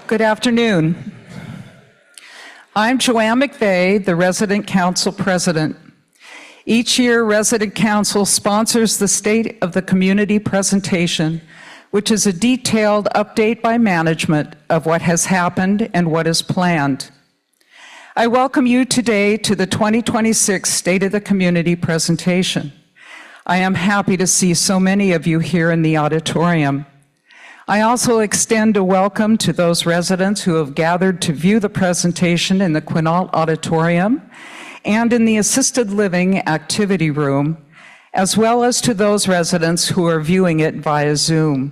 Good afternoon. I'm Joanne McVeigh, the Resident Council President. Each year, Resident Council sponsors the State of the Community presentation, which is a detailed update by management of what has happened and what is planned. I welcome you today to the 2026 State of the Community presentation. I am happy to see so many of you here in the auditorium. I also extend a welcome to those residents who have gathered to view the presentation in the Quinault Auditorium and in the Assisted Living Activity Room, as well as to those residents who are viewing it via Zoom.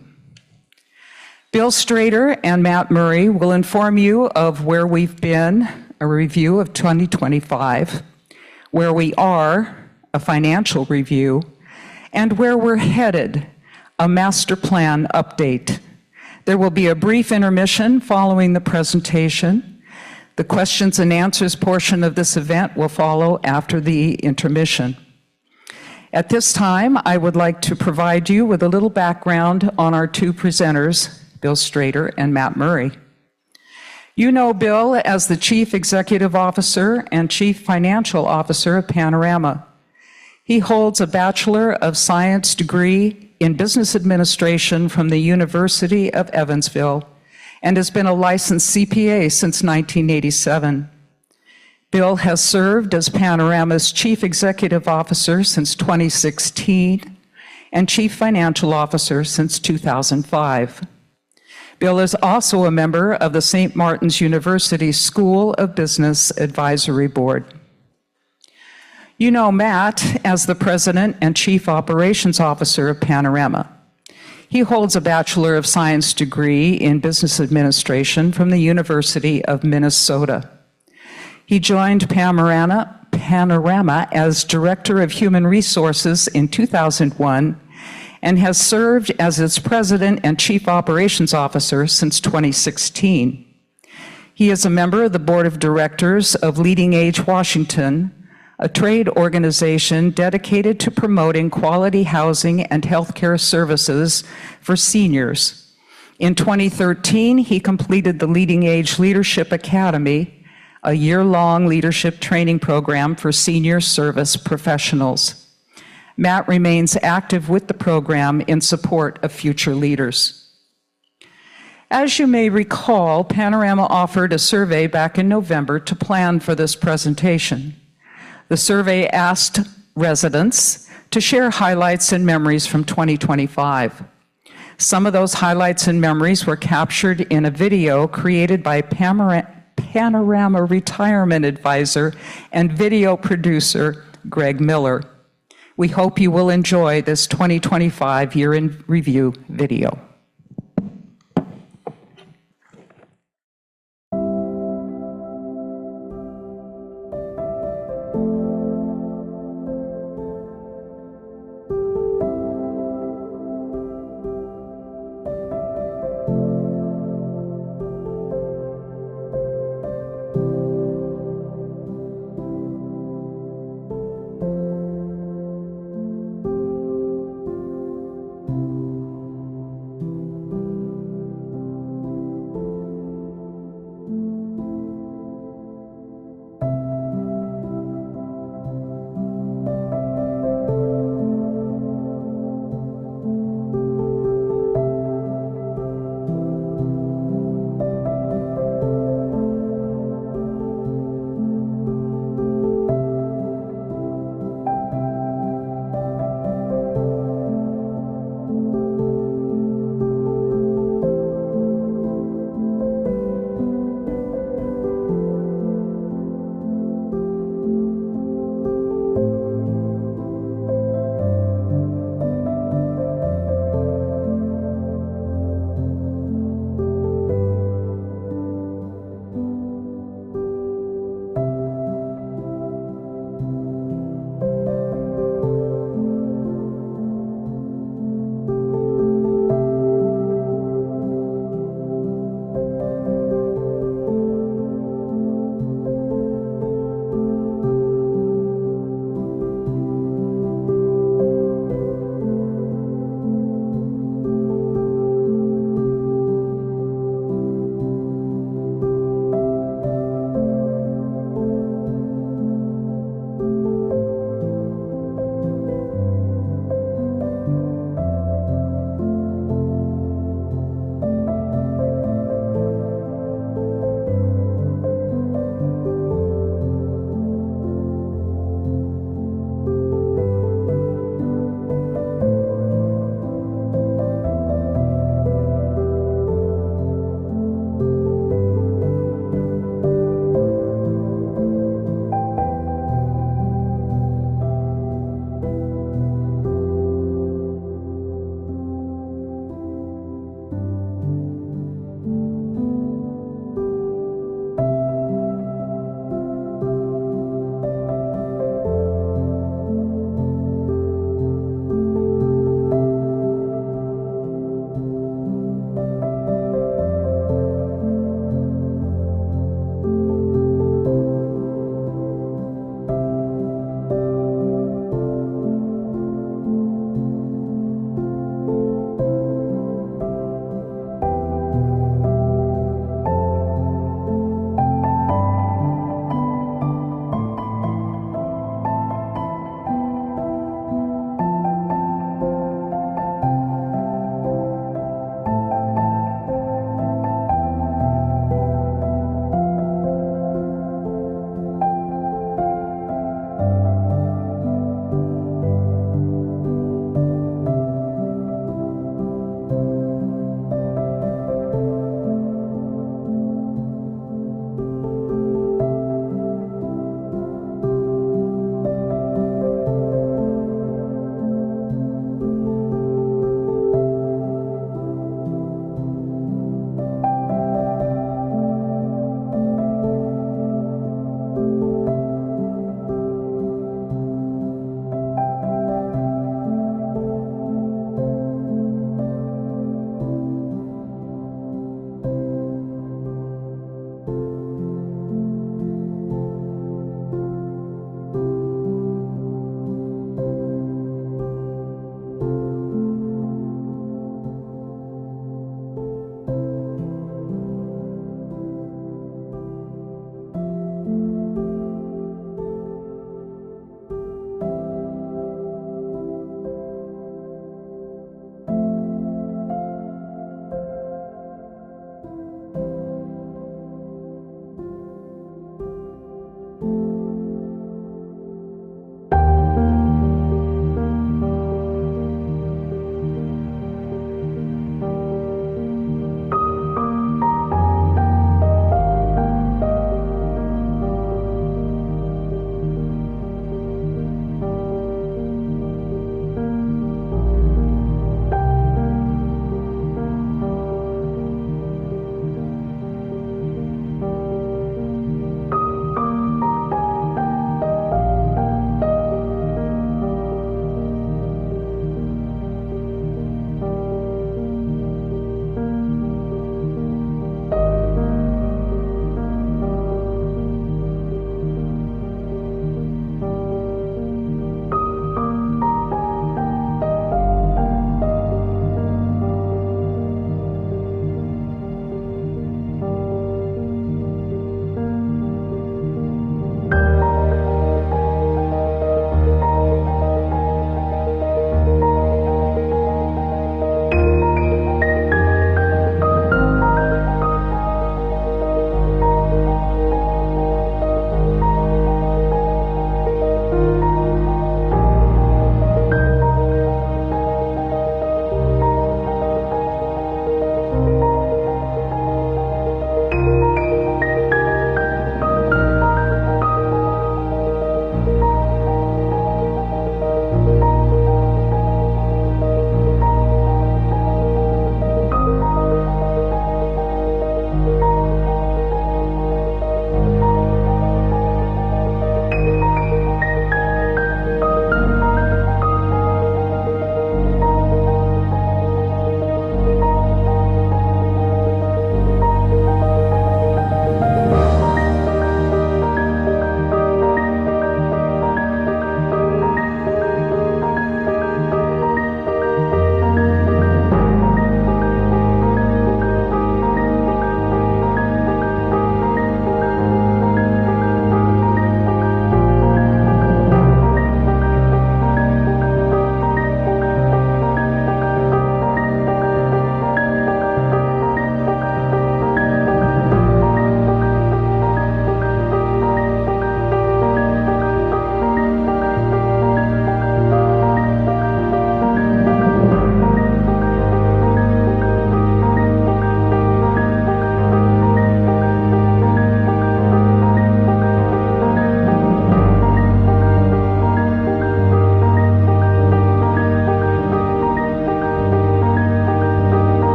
Bill Strader and Matt Murray will inform you of where we've been, a review of 2025, where we are, a financial review, and where we're headed, a master plan update. There will be a brief intermission following the presentation. The questions and answers portion of this event will follow after the intermission. At this time, I would like to provide you with a little background on our two presenters, Bill Strader and Matt Murray. You know Bill as the Chief Executive Officer and Chief Financial Officer of Panorama. He holds a Bachelor of Science degree in Business Administration from the University of Evansville and has been a licensed CPA since 1987. Bill has served as Panorama's Chief Executive Officer since 2016 and Chief Financial Officer since 2005. Bill is also a member of the St. Martin's University School of Business Advisory Board. You know Matt as the President and Chief Operations Officer of Panorama. He holds a Bachelor of Science degree in Business Administration from the University of Minnesota. He joined Panorama as Director of Human Resources in 2001 and has served as its President and Chief Operations Officer since 2016. He is a member of the Board of Directors of Leading Age Washington, a trade organization dedicated to promoting quality housing and healthcare services for seniors. In 2013, he completed the Leading Age Leadership Academy, a year-long leadership training program for senior service professionals. Matt remains active with the program in support of future leaders. As you may recall, Panorama offered a survey back in November to plan for this presentation. The survey asked residents to share highlights and memories from 2025. Some of those highlights and memories were captured in a video created by Panorama Retirement Advisor and video producer Greg Miller. We hope you will enjoy this 2025 Year in Review video.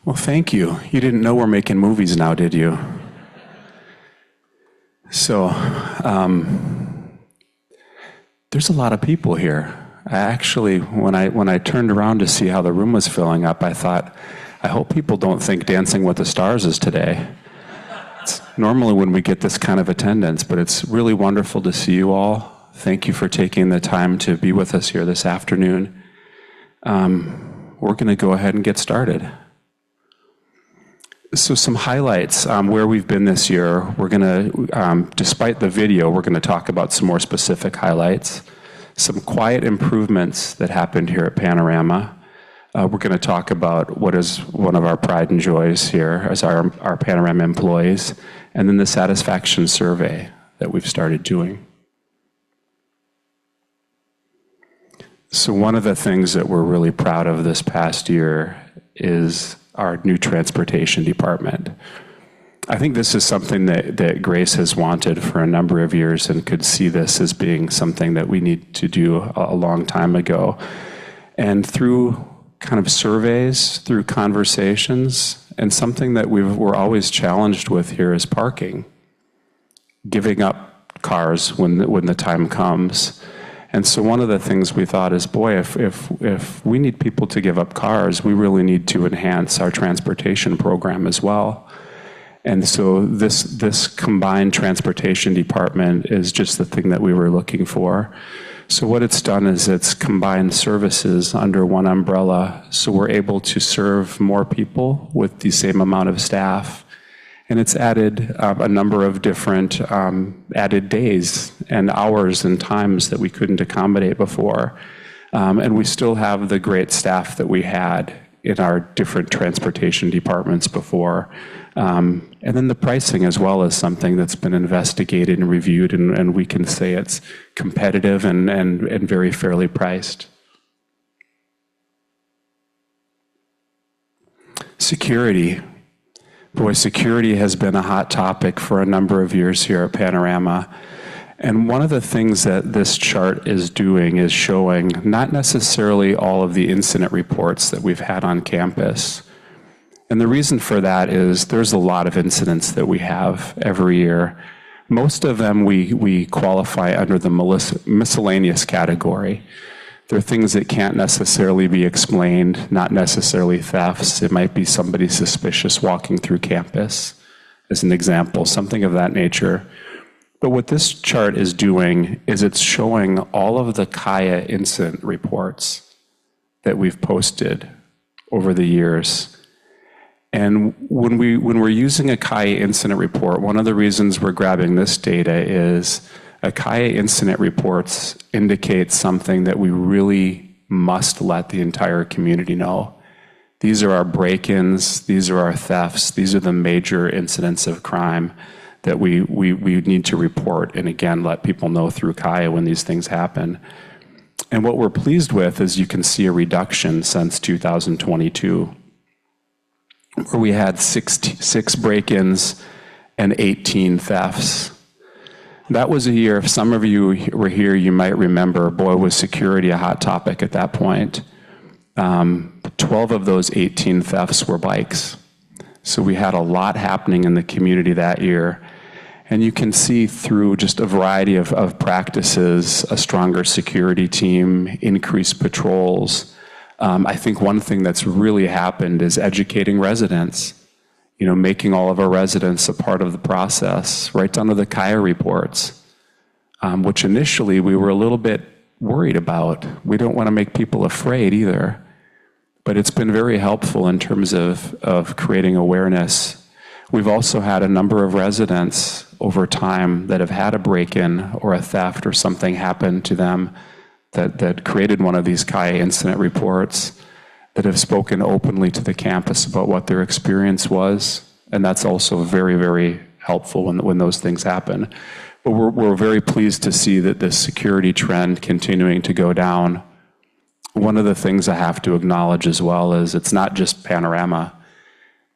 Well, thank you. You didn't know we're making movies now, did you? So, there's a lot of people here. I actually, when I turned around to see how the room was filling up, I thought, I hope people don't think Dancing with the Stars is today. It's normally when we get this kind of attendance, but it's really wonderful to see you all. Thank you for taking the time to be with us here this afternoon. We're going to go ahead and get started. So some highlights where we've been this year. We're going to, despite the video, we're going to talk about some more specific highlights. Some quiet improvements that happened here at Panorama. We're going to talk about what is one of our pride and joys here as our Panorama employees, and then the satisfaction survey that we've started doing. So one of the things that we're really proud of this past year is our new transportation department. I think this is something that Grace has wanted for a number of years and could see this as being something that we need to do a long time ago. And through kind of surveys, through conversations, and something that we're always challenged with here is parking. Giving up cars when the time comes. And so one of the things we thought is, boy, if we need people to give up cars, we really need to enhance our transportation program as well. And so this combined transportation department is just the thing that we were looking for. So what it's done is it's combined services under one umbrella, so we're able to serve more people with the same amount of staff. And it's added a number of different added days and hours and times that we couldn't accommodate before. And we still have the great staff that we had in our different transportation departments before. And then the pricing as well is something that's been investigated and reviewed, and we can say it's competitive and very fairly priced. Security. Boy, security has been a hot topic for a number of years here at Panorama. And one of the things that this chart is doing is showing not necessarily all of the incident reports that we've had on campus. And the reason for that is there's a lot of incidents that we have every year. Most of them we qualify under the miscellaneous category. They're things that can't necessarily be explained, not necessarily thefts. It might be somebody suspicious walking through campus, as an example, something of that nature. But what this chart is doing is it's showing all of the Kaya incident reports that we've posted over the years. And when we're using a Kaya incident report, one of the reasons we're grabbing this data is a Kaya incident reports indicate something that we really must let the entire community know. These are our break-ins, these are our thefts, these are the major incidents of crime that we need to report, and again, let people know through Kaya when these things happen. And what we're pleased with is you can see a reduction since 2022, where we had six break-ins and 18 thefts. That was a year, if some of you were here, you might remember, boy, was security a hot topic at that point. 12 of those 18 thefts were bikes. So we had a lot happening in the community that year. And you can see through just a variety of practices, a stronger security team, increased patrols. I think one thing that's really happened is educating residents, making all of our residents a part of the process, right down to the Kaya reports, which initially we were a little bit worried about. We don't want to make people afraid either. But it's been very helpful in terms of creating awareness. We've also had a number of residents over time that have had a break-in or a theft or something happen to them that created one of these Kaya incident reports, that have spoken openly to the campus about what their experience was. And that's also very, very helpful when those things happen. But we're very pleased to see that this security trend continuing to go down. One of the things I have to acknowledge as well is it's not just Panorama.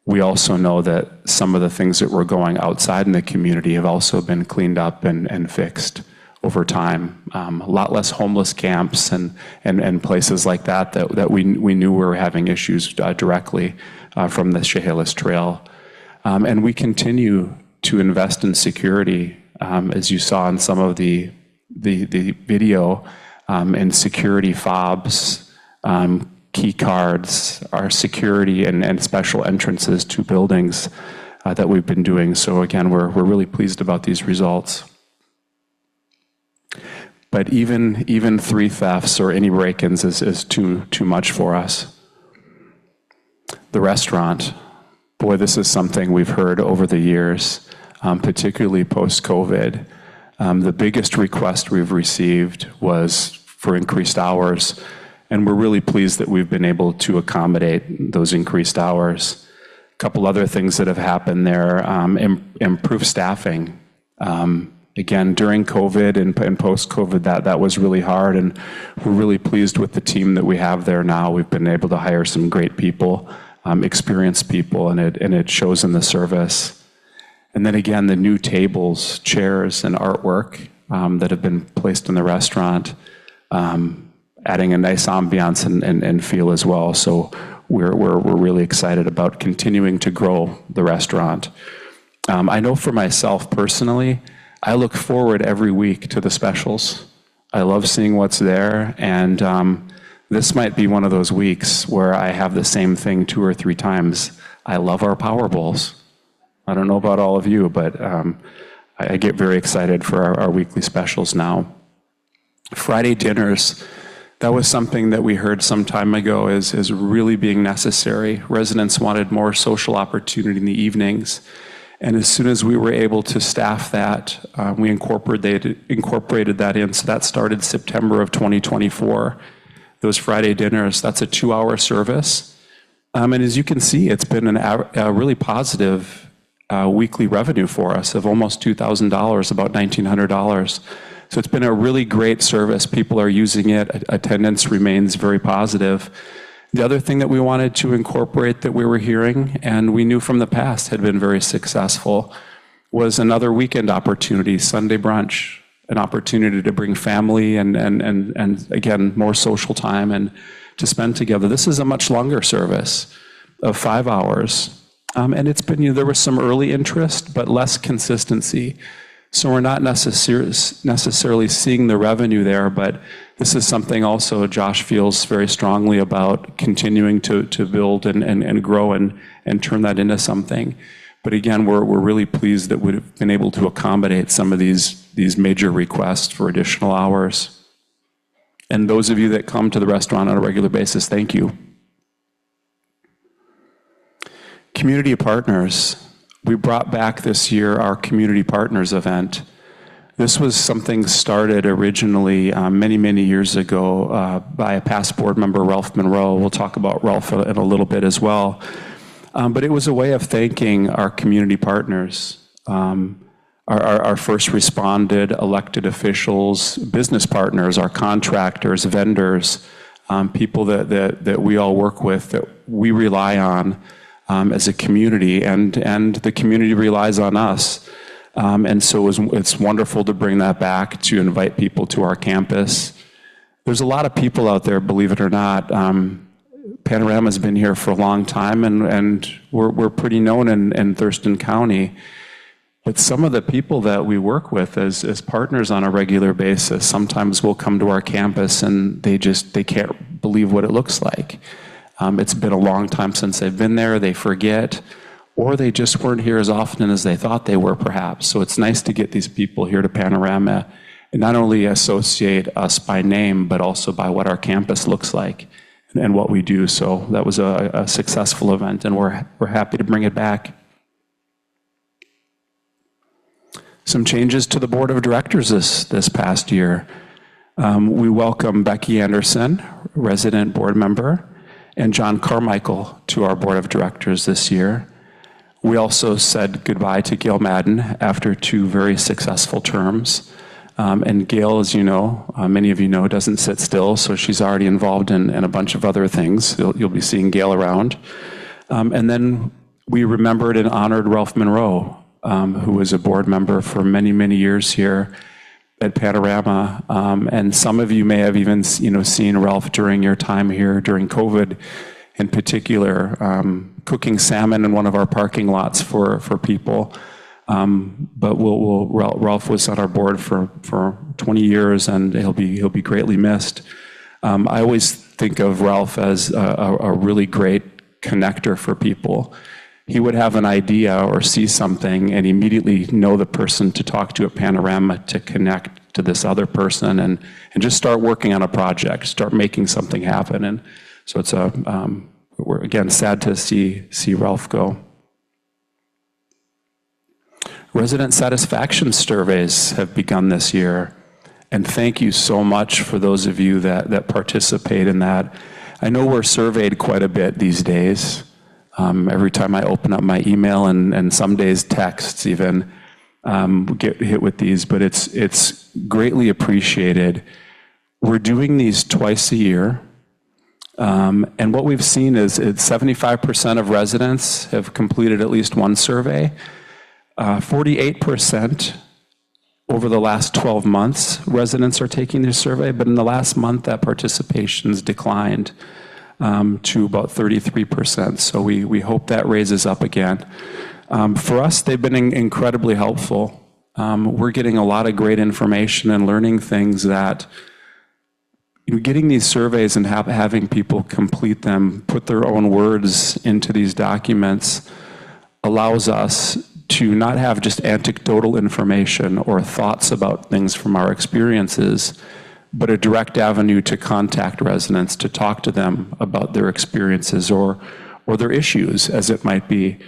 We also know that some of the things that were going outside in the community have also been cleaned up and fixed over time. A lot less homeless camps and places like that we knew were having issues directly from the Chehalis Trail. And we continue to invest in security, as you saw in some of the video, in security fobs, key cards, our security and special entrances to buildings that we've been doing. So again, we're really pleased about these results. But even 3 thefts or any break-ins is too much for us. The restaurant, boy, this is something we've heard over the years, particularly post-COVID. The biggest request we've received was for increased hours, and we're really pleased that we've been able to accommodate those increased hours. A couple other things that have happened there, improved staffing. Again, during COVID and post-COVID, that was really hard, and we're really pleased with the team that we have there now. We've been able to hire some great people, experienced people, and it shows in the service. And then again, the new tables, chairs, and artwork that have been placed in the restaurant, adding a nice ambiance and feel as well. So we're really excited about continuing to grow the restaurant. I know for myself personally, I look forward every week to the specials. I love seeing what's there, and this might be one of those weeks where I have the same thing 2 or 3 times. I love our Power Bowls. I don't know about all of you, but I get very excited for our weekly specials now. Friday dinners, that was something that we heard some time ago is really being necessary. Residents wanted more social opportunity in the evenings. And as soon as we were able to staff that, we incorporated that in. So that started September of 2024. Those Friday dinners, that's a 2-hour service. And as you can see, it's been a really positive weekly revenue for us of almost $2,000, about $1,900. So it's been a really great service. People are using it. Attendance remains very positive. The other thing that we wanted to incorporate that we were hearing, and we knew from the past had been very successful, was another weekend opportunity, Sunday brunch, an opportunity to bring family and again, more social time and to spend together. This is a much longer service of 5 hours. And it's been, there was some early interest, but less consistency. So we're not necessarily seeing the revenue there, but this is something also Josh feels very strongly about continuing to build and grow and turn that into something. But again, we're really pleased that we've been able to accommodate some of these major requests for additional hours. And those of you that come to the restaurant on a regular basis, thank you. Community partners. We brought back this year our Community Partners event. This was something started originally many years ago by a past board member, Ralph Monroe. We'll talk about Ralph in a little bit as well. But it was a way of thanking our community partners, our first responded, elected officials, business partners, our contractors, vendors, people that we all work with, that we rely on as a community, and the community relies on us. And so it's wonderful to bring that back, to invite people to our campus. There's a lot of people out there, believe it or not. Panorama's been here for a long time, and we're pretty known in Thurston County. But some of the people that we work with as partners on a regular basis sometimes will come to our campus and they can't believe what it looks like. It's been a long time since they've been there, they forget, or they just weren't here as often as they thought they were, perhaps. So it's nice to get these people here to Panorama and not only associate us by name, but also by what our campus looks like and what we do. So that was a successful event, and we're happy to bring it back. Some changes to the board of directors this past year. We welcome Becky Anderson, resident board member, and John Carmichael to our board of directors this year. We also said goodbye to Gail Madden after 2 very successful terms. And Gail, as you know, many of you know, doesn't sit still, so she's already involved in a bunch of other things. You'll be seeing Gail around. And then we remembered and honored Ralph Monroe, who was a board member for many, many years here at Panorama. And some of you may have even seen Ralph during your time here during COVID, in particular, cooking salmon in one of our parking lots for people. But Ralph was on our board for 20 years, and he'll be greatly missed. I always think of Ralph as a really great connector for people. He would have an idea or see something and immediately know the person to talk to at Panorama to connect to this other person and just start working on a project, start making something happen. And so it's we're again sad to see Ralph go. Resident satisfaction surveys have begun this year, and thank you so much for those of you that participate in that. I know we're surveyed quite a bit these days. Every time I open up my email and some days texts even, get hit with these, but it's greatly appreciated. We're doing these twice a year, and what we've seen is 75% of residents have completed at least one survey. 48% over the last 12 months, residents are taking their survey, but in the last month, that participation's declined to about 33%. So we hope that raises up again. For us, they've been incredibly helpful. We're getting a lot of great information and learning things that getting these surveys and having people complete them, put their own words into these documents, allows us to not have just anecdotal information or thoughts about things from our experiences, but a direct avenue to contact residents, to talk to them about their experiences or their issues, as it might be,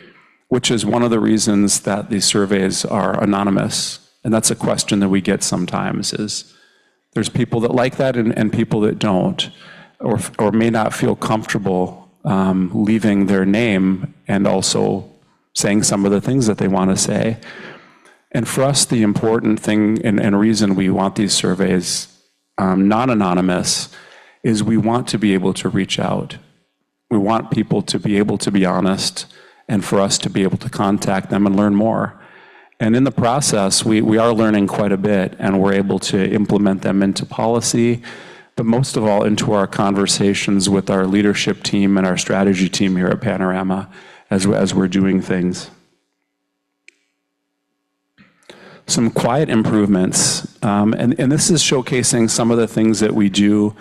which is one of the reasons that these surveys are anonymous. And that's a question that we get sometimes, is there's people that like that and people that don't, or may not feel comfortable leaving their name and also saying some of the things that they want to say. And for us, the important thing and reason we want these surveys non-anonymous is we want to be able to reach out. We want people to be able to be honest and for us to be able to contact them and learn more. And in the process, we are learning quite a bit, and we're able to implement them into policy, but most of all into our conversations with our leadership team and our strategy team here at Panorama as we're doing things. Some quiet improvements, and this is showcasing some of the things that we do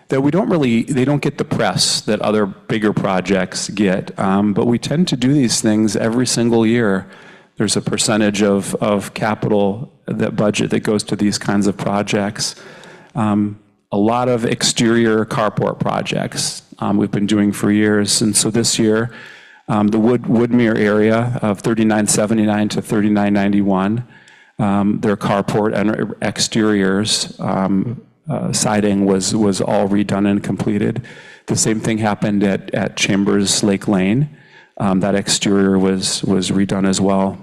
that they don't get the press that other bigger projects get, but we tend to do these things every single year. There's a percentage of capital, that budget that goes to these kinds of projects. A lot of exterior carport projects we've been doing for years, and so this year, the Woodmere area of 3979 to 3991, their carport and exteriors siding was all redone and completed. The same thing happened at Chambers Lake Lane. That exterior was redone as well.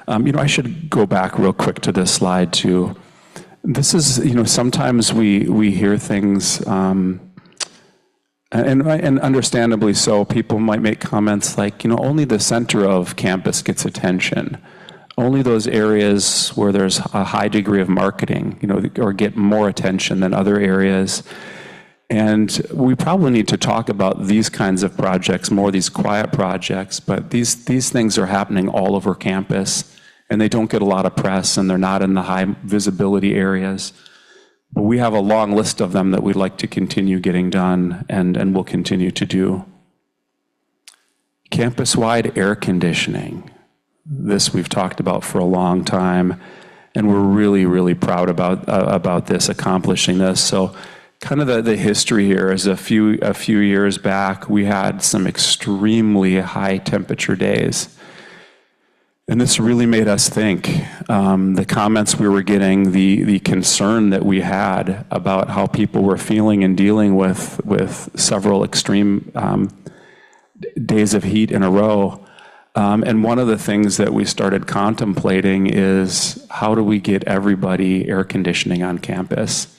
I should go back real quick to this slide too. This is, sometimes we hear things And understandably so, people might make comments like, only the center of campus gets attention. Only those areas where there's a high degree of marketing, or get more attention than other areas. And we probably need to talk about these kinds of projects more, these quiet projects, but these things are happening all over campus, and they don't get a lot of press, and they're not in the high visibility areas. But we have a long list of them that we'd like to continue getting done, and will continue to do. Campus-wide air conditioning. This we've talked about for a long time, and we're really, really proud about this, accomplishing this. So kind of the history here is a few years back, we had some extremely high temperature days. And this really made us think. The comments we were getting, the concern that we had about how people were feeling and dealing with several extreme days of heat in a row. And one of the things that we started contemplating is, how do we get everybody air conditioning on campus?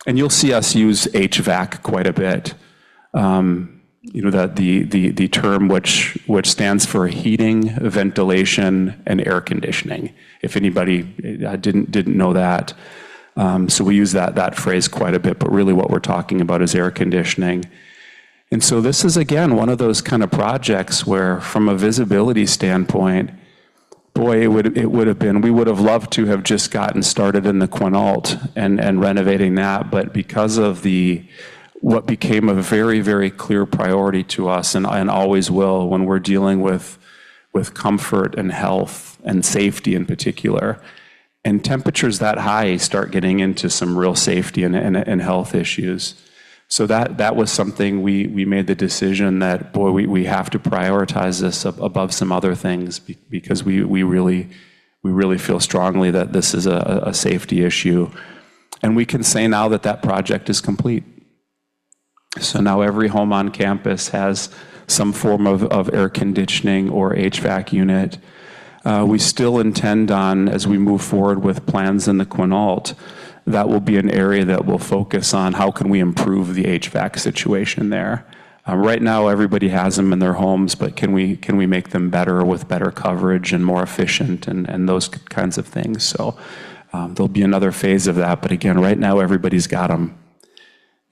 And you'll see us use HVAC quite a bit. The term which stands for heating, ventilation, and air conditioning. If anybody didn't know that, so we use that phrase quite a bit. But really, what we're talking about is air conditioning. And so this is again one of those kind of projects where, from a visibility standpoint, boy, it would have been. We would have loved to have just gotten started in the Quinault and renovating that, but because of what became a very, very clear priority to us, and always will when we're dealing with comfort and health and safety in particular. And temperatures that high start getting into some real safety and health issues. So that was something we made the decision that, boy, we have to prioritize this above some other things, because we really feel strongly that this is a safety issue. And we can say now that project is complete. So now every home on campus has some form of air conditioning or HVAC unit. We still intend on, as we move forward with plans in the Quinault, that will be an area that will focus on how can we improve the HVAC situation there. Right now, everybody has them in their homes, but can we make them better with better coverage and more efficient and those kinds of things? So there'll be another phase of that. But again, right now, everybody's got them.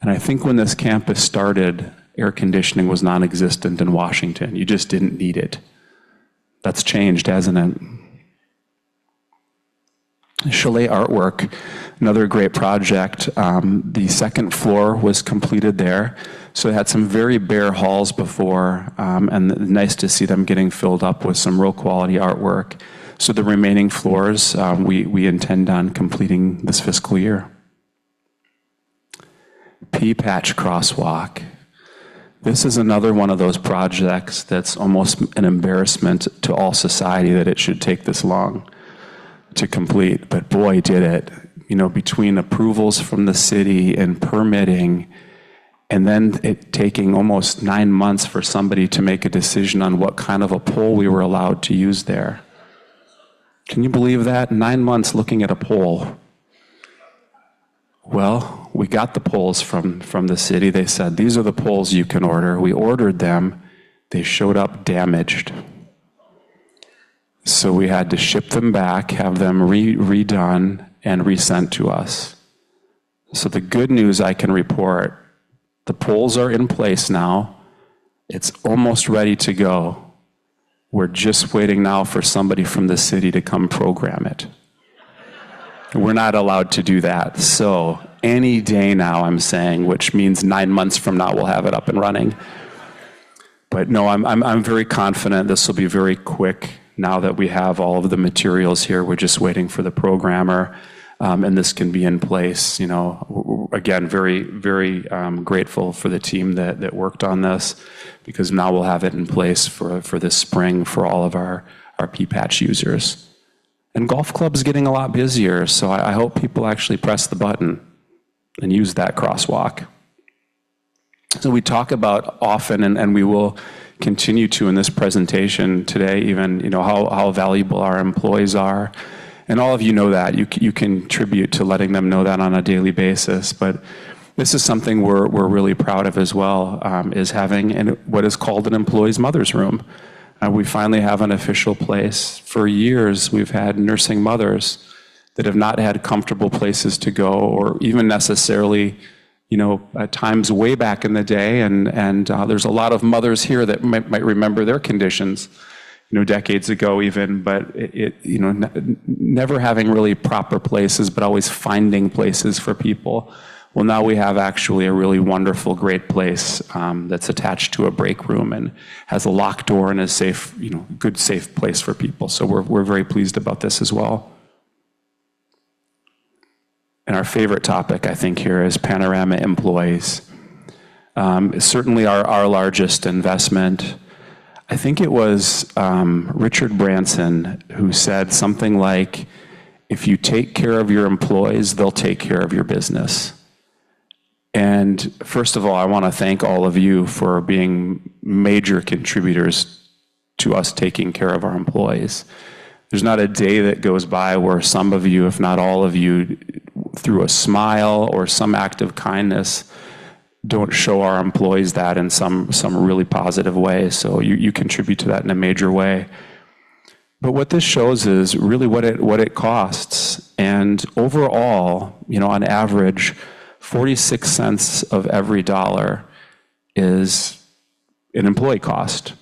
And I think when this campus started, air conditioning was non-existent in Washington. You just didn't need it. That's changed, hasn't it? Chalet Artwork, another great project. The second floor was completed there. So it had some very bare halls before, and nice to see them getting filled up with some real quality artwork. So the remaining floors, we intend on completing this fiscal year. P-Patch Crosswalk. This is another one of those projects that's almost an embarrassment to all society that it should take this long to complete, but boy, did it. Between approvals from the city and permitting, and then it taking almost 9 months for somebody to make a decision on what kind of a pole we were allowed to use there. Can you believe that? 9 months looking at a pole. Well, we got the poles from the city. They said, these are the poles you can order. We ordered them. They showed up damaged. So we had to ship them back, have them redone, and resent to us. So the good news I can report, the poles are in place now. It's almost ready to go. We're just waiting now for somebody from the city to come program it. We're not allowed to do that. So any day now, I'm saying, which means 9 months from now, we'll have it up and running. But no, I'm very confident this will be very quick. Now that we have all of the materials here, we're just waiting for the programmer, and this can be in place. Again, very, very grateful for the team that worked on this, because now we'll have it in place for this spring for all of our P-Patch users. And golf club's getting a lot busier, so I hope people actually press the button and use that crosswalk. So we talk about often, and we will continue to in this presentation today, even how valuable our employees are. And all of you know that. You contribute to letting them know that on a daily basis. But This is something we're really proud of as well, is having what is called an employee's mother's room. We finally have an official place. For years, we've had nursing mothers that have not had comfortable places to go, or even necessarily, at times way back in the day, and there's a lot of mothers here that might remember their conditions, decades ago even, but never having really proper places, but always finding places for people. Well, now we have actually a really wonderful, great place that's attached to a break room and has a locked door and a safe, good, safe place for people. So we're very pleased about this as well. And our favorite topic, I think, here is Panorama employees. It's certainly our largest investment. I think it was Richard Branson who said something like, if you take care of your employees, they'll take care of your business. And first of all, I want to thank all of you for being major contributors to us taking care of our employees. There's not a day that goes by where some of you, if not all of you, through a smile or some act of kindness, don't show our employees that in some really positive way. So you contribute to that in a major way. But what this shows is really what it costs. And overall, on average, 46 cents of every dollar is an employee cost.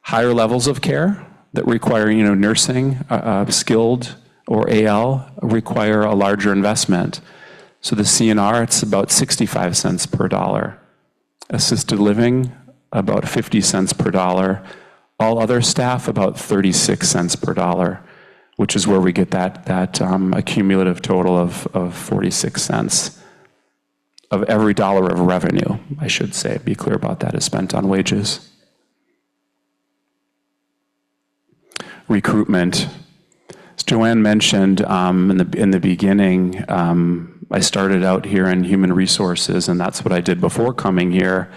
Higher levels of care that require, nursing, skilled or AL, require a larger investment. So the CNR, it's about 65 cents per dollar. Assisted living, about 50 cents per dollar. All other staff, about 36 cents per dollar, which is where we get that accumulative total of 46 cents of every dollar of revenue, I should say, be clear about that, is spent on wages. Recruitment. As Joanne mentioned in the beginning, I started out here in human resources, and that's what I did before coming here.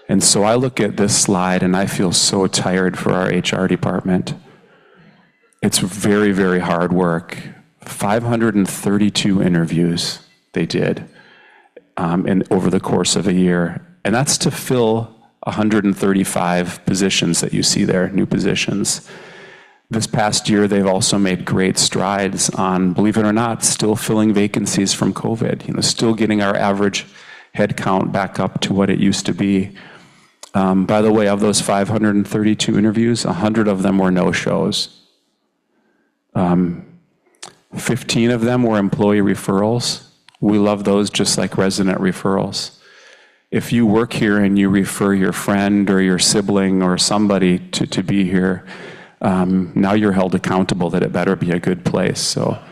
And so I look at this slide and I feel so tired for our HR department. It's very, very hard work. 532 interviews they did over the course of a year. And that's to fill 135 positions that you see there, new positions. This past year, they've also made great strides on, believe it or not, still filling vacancies from COVID, still getting our average head count back up to what it used to be. By the way, of those 532 interviews, 100 of them were no-shows. 15 of them were employee referrals. We love those just like resident referrals. If you work here and you refer your friend or your sibling or somebody to be here, now you're held accountable that it better be a good place. So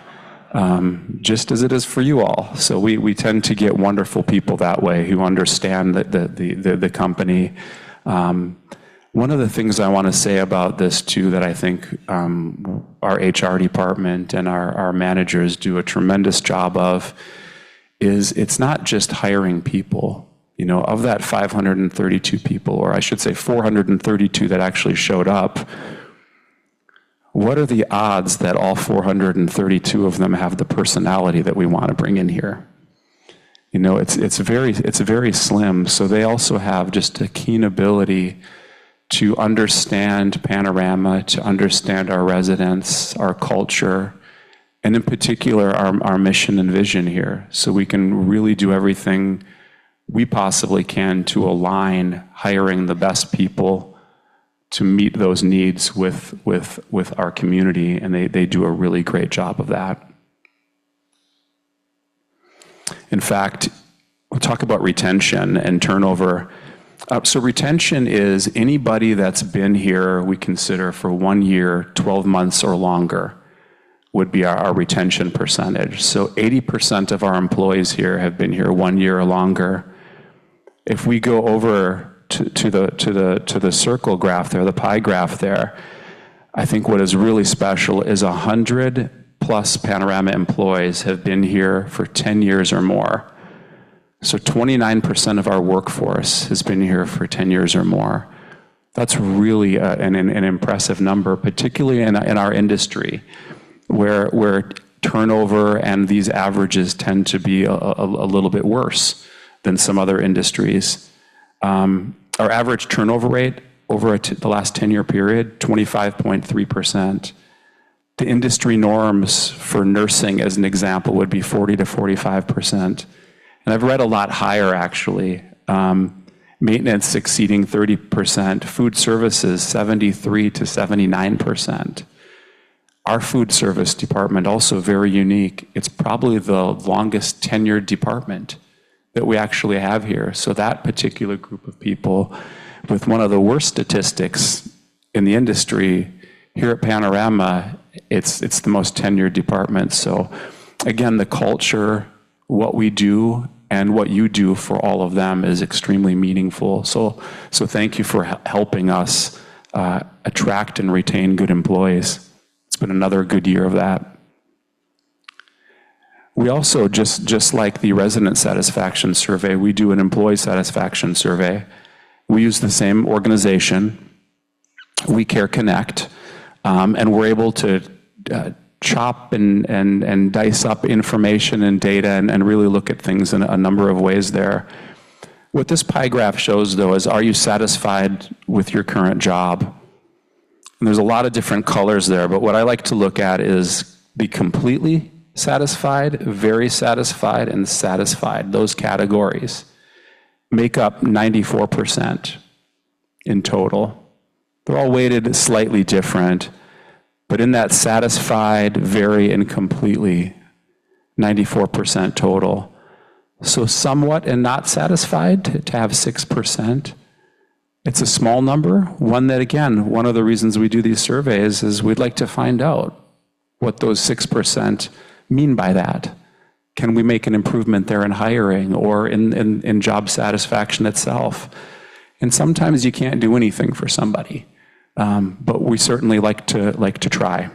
just as it is for you all. So we tend to get wonderful people that way who understand the company. One of the things I want to say about this too that I think our HR department and our managers do a tremendous job of is it's not just hiring people. Of that 532 people, or I should say 432 that actually showed up, what are the odds that all 432 of them have the personality that we want to bring in here? It's very slim. So they also have just a keen ability to understand Panorama, to understand our residents, our culture, and in particular our mission and vision here. So we can really do everything we possibly can to align hiring the best people to meet those needs with our community, and they do a really great job of that. In fact, we'll talk about retention and turnover. So retention is anybody that's been here, we consider for 1 year, 12 months or longer, would be our retention percentage. So 80% of our employees here have been here 1 year or longer. If we go over to the circle graph there, the pie graph there, I think what is really special is 100 plus Panorama employees have been here for 10 years or more. So 29% of our workforce has been here for 10 years or more. That's really an impressive number, particularly in our industry, where turnover and these averages tend to be a little bit worse. than some other industries. Our average turnover rate over the last 10-year period, 25.3%. The industry norms for nursing, as an example, would be 40 to 45%. And I've read a lot higher, actually. Maintenance exceeding 30%, food services 73 to 79%. Our food service department, also very unique. It's probably the longest tenured department that we actually have here. So that particular group of people, with one of the worst statistics in the industry, here at Panorama, it's the most tenured department. So again, the culture, what we do, and what you do for all of them is extremely meaningful. So thank you for helping us attract and retain good employees. It's been another good year of that. We also, just like the resident satisfaction survey, we do an employee satisfaction survey. We use the same organization, We Care Connect, and we're able to chop and dice up information and data and really look at things in a number of ways there. What this pie graph shows, though, is, are you satisfied with your current job? And there's a lot of different colors there, but what I like to look at is be completely satisfied, very satisfied, and satisfied. Those categories make up 94% in total. They're all weighted slightly different, but in that satisfied, very, and completely, 94% total. So somewhat and not satisfied, to have 6%. It's a small number, one that, again, one of the reasons we do these surveys is we'd like to find out what those 6% mean by that. Can we make an improvement there in hiring or in job satisfaction itself? And sometimes you can't do anything for somebody, but we certainly like to try.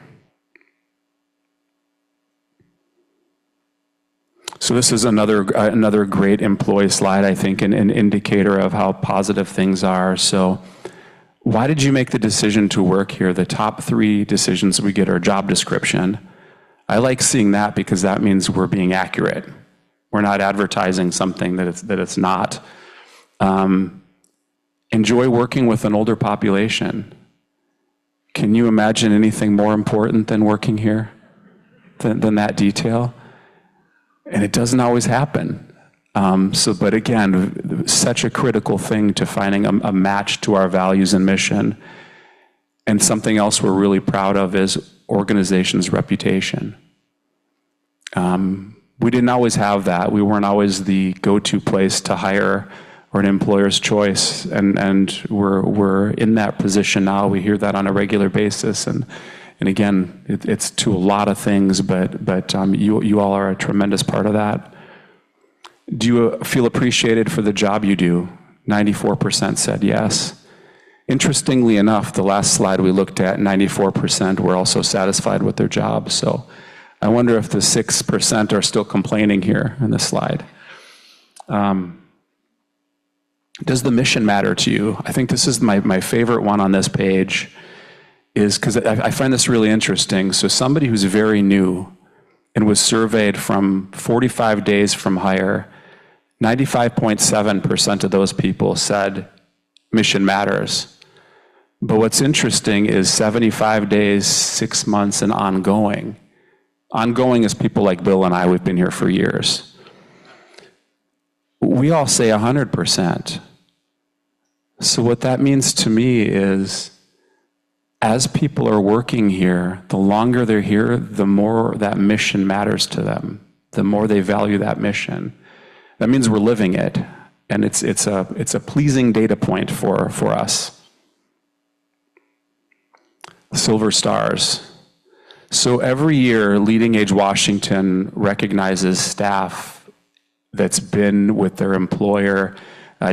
So this is another great employee slide, I think, an indicator of how positive things are. So why did you make the decision to work here? The top 3 decisions we get are job description. I like seeing that because that means we're being accurate. We're not advertising something that it's not. Enjoy working with an older population. Can you imagine anything more important than working here, than that detail? And it doesn't always happen. But again, such a critical thing to finding a match to our values and mission. And something else we're really proud of is organization's reputation. We didn't always have that. We weren't always the go-to place to hire or an employer's choice, and we're in that position now. We hear that on a regular basis, and again, it's to a lot of things, but you all are a tremendous part of that. Do you feel appreciated for the job you do? 94% said yes. Interestingly enough, the last slide we looked at, 94% were also satisfied with their job. So I wonder if the 6% are still complaining here in this slide. Does the mission matter to you? I think this is my favorite one on this page, is because I find this really interesting. So somebody who's very new and was surveyed from 45 days from hire, 95.7% of those people said mission matters. But what's interesting is 75 days, 6 months, and ongoing. Ongoing is people like Bill and I, we've been here for years. We all say 100%. So what that means to me is, as people are working here, the longer they're here, the more that mission matters to them, the more they value that mission. That means we're living it, and it's a pleasing data point for us. Silver stars. So every year, Leading Age Washington recognizes staff that's been with their employer,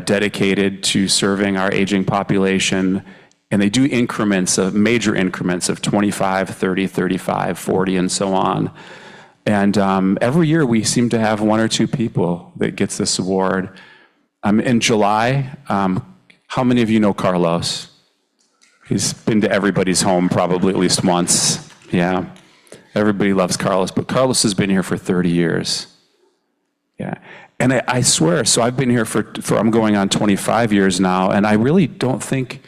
dedicated to serving our aging population. And they do major increments of 25, 30, 35, 40, and so on. And every year we seem to have 1 or 2 people that gets this award. In July, how many of you know Carlos? He's been to everybody's home probably at least once. Yeah, everybody loves Carlos, but Carlos has been here for 30 years. Yeah, And I swear, so I've been here for I'm going on 25 years now, and I really don't think,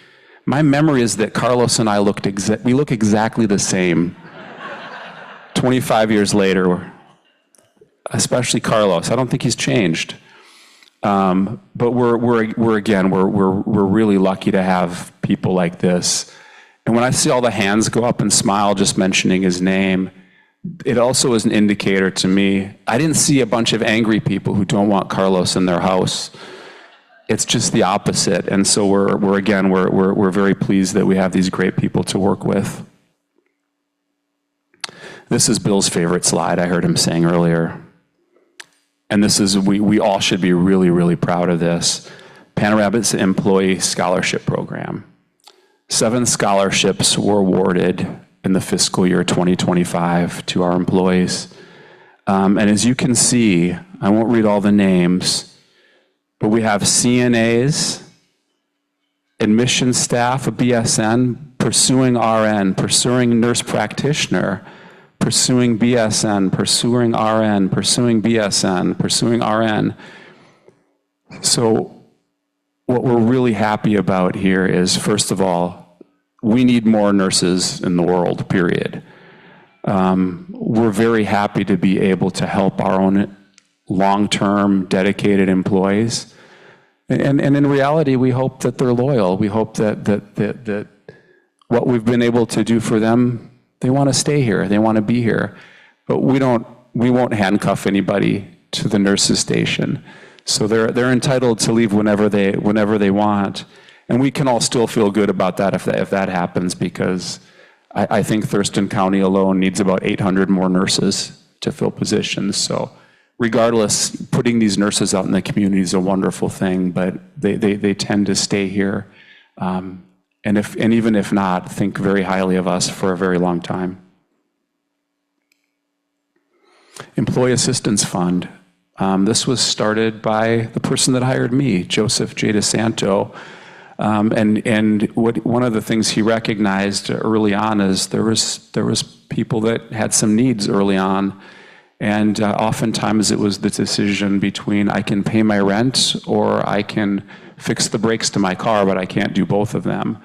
my memory is that Carlos and I we look exactly the same 25 years later, especially Carlos. I don't think he's changed. But we're really lucky to have people like this. And when I see all the hands go up and smile just mentioning his name, it also is an indicator to me. I didn't see a bunch of angry people who don't want Carlos in their house. It's just the opposite. And so we're very pleased that we have these great people to work with. This is Bill's favorite slide, I heard him saying earlier. And this is, we all should be really, really proud of this. Panorama's Employee Scholarship Program. 7 scholarships were awarded in the fiscal year 2025 to our employees. And as you can see, I won't read all the names, but we have CNAs, admission staff, a BSN, pursuing RN, pursuing nurse practitioner, pursuing BSN, pursuing RN, pursuing BSN, pursuing RN. So what we're really happy about here is, first of all, we need more nurses in the world, period. We're very happy to be able to help our own long-term dedicated employees. And in reality, we hope that they're loyal. We hope that what we've been able to do for them, they want to stay here, they want to be here. But we won't handcuff anybody to the nurses' station. So they're entitled to leave whenever they want. And we can all still feel good about that if that happens, because I think Thurston County alone needs about 800 more nurses to fill positions. So regardless, putting these nurses out in the community is a wonderful thing, but they tend to stay here. And even if not, think very highly of us for a very long time. Employee Assistance Fund. This was started by the person that hired me, Joseph J. DeSanto. One of the things he recognized early on is there was people that had some needs early on, and oftentimes it was the decision between I can pay my rent or I can fix the brakes to my car, but I can't do both of them.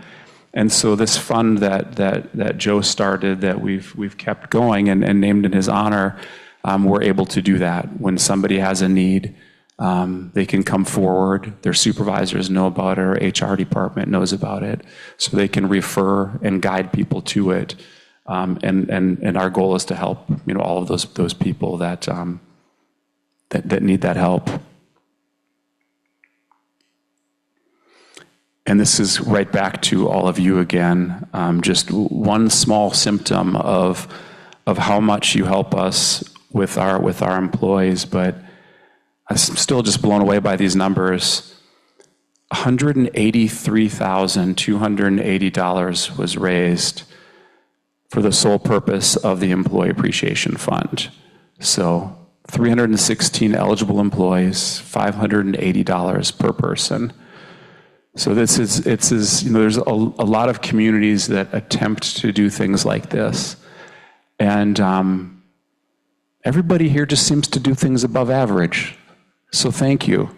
And so this fund that Joe started, that we've kept going and named in his honor, we're able to do that. When somebody has a need, they can come forward, their supervisors know about it, or HR department knows about it, so they can refer and guide people to it. And our goal is to help, all of those people that need that help. And this is right back to all of you again, just one small symptom of how much you help us with our employees, but I'm still just blown away by these numbers. $183,280 was raised for the sole purpose of the Employee Appreciation Fund. So 316 eligible employees, $580 per person. So there's a lot of communities that attempt to do things like this. And everybody here just seems to do things above average. So thank you.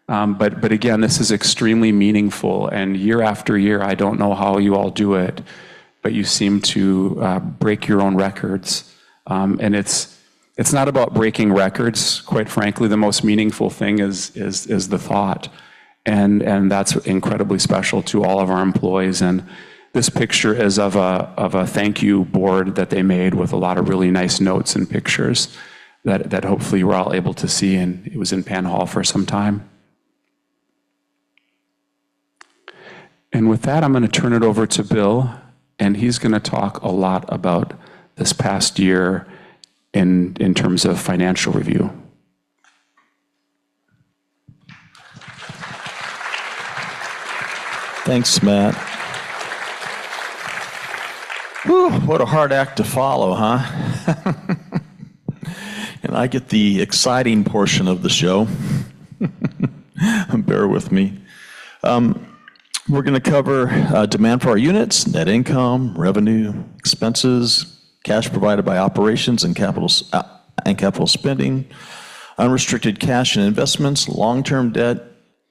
But again, this is extremely meaningful, and year after year, I don't know how you all do it, but you seem to break your own records. And it's not about breaking records. Quite frankly, the most meaningful thing is the thought. And that's incredibly special to all of our employees. And this picture is of a thank you board that they made with a lot of really nice notes and pictures that hopefully you were all able to see, and it was in Pan Hall for some time. And with that, I'm going to turn it over to Bill, and he's going to talk a lot about this past year in terms of financial review. Thanks, Matt. Whew, what a hard act to follow, huh? And I get the exciting portion of the show. Bear with me. We're going to cover demand for our units, net income, revenue, expenses, cash provided by operations and capital spending, unrestricted cash and investments, long-term debt,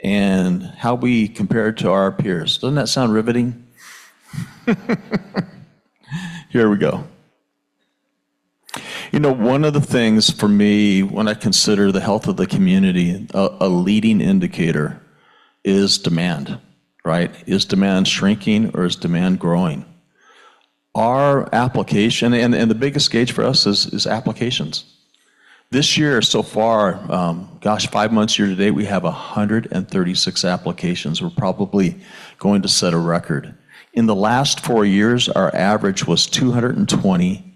and how we compare to our peers. Doesn't that sound riveting? Here we go. You know, one of the things for me when I consider the health of the community, a leading indicator is demand, right? Is demand shrinking or is demand growing? Our application, and the biggest gauge for us is applications. This year so far, 5 months year to date, we have 136 applications. We're probably going to set a record. In the last 4 years, our average was 220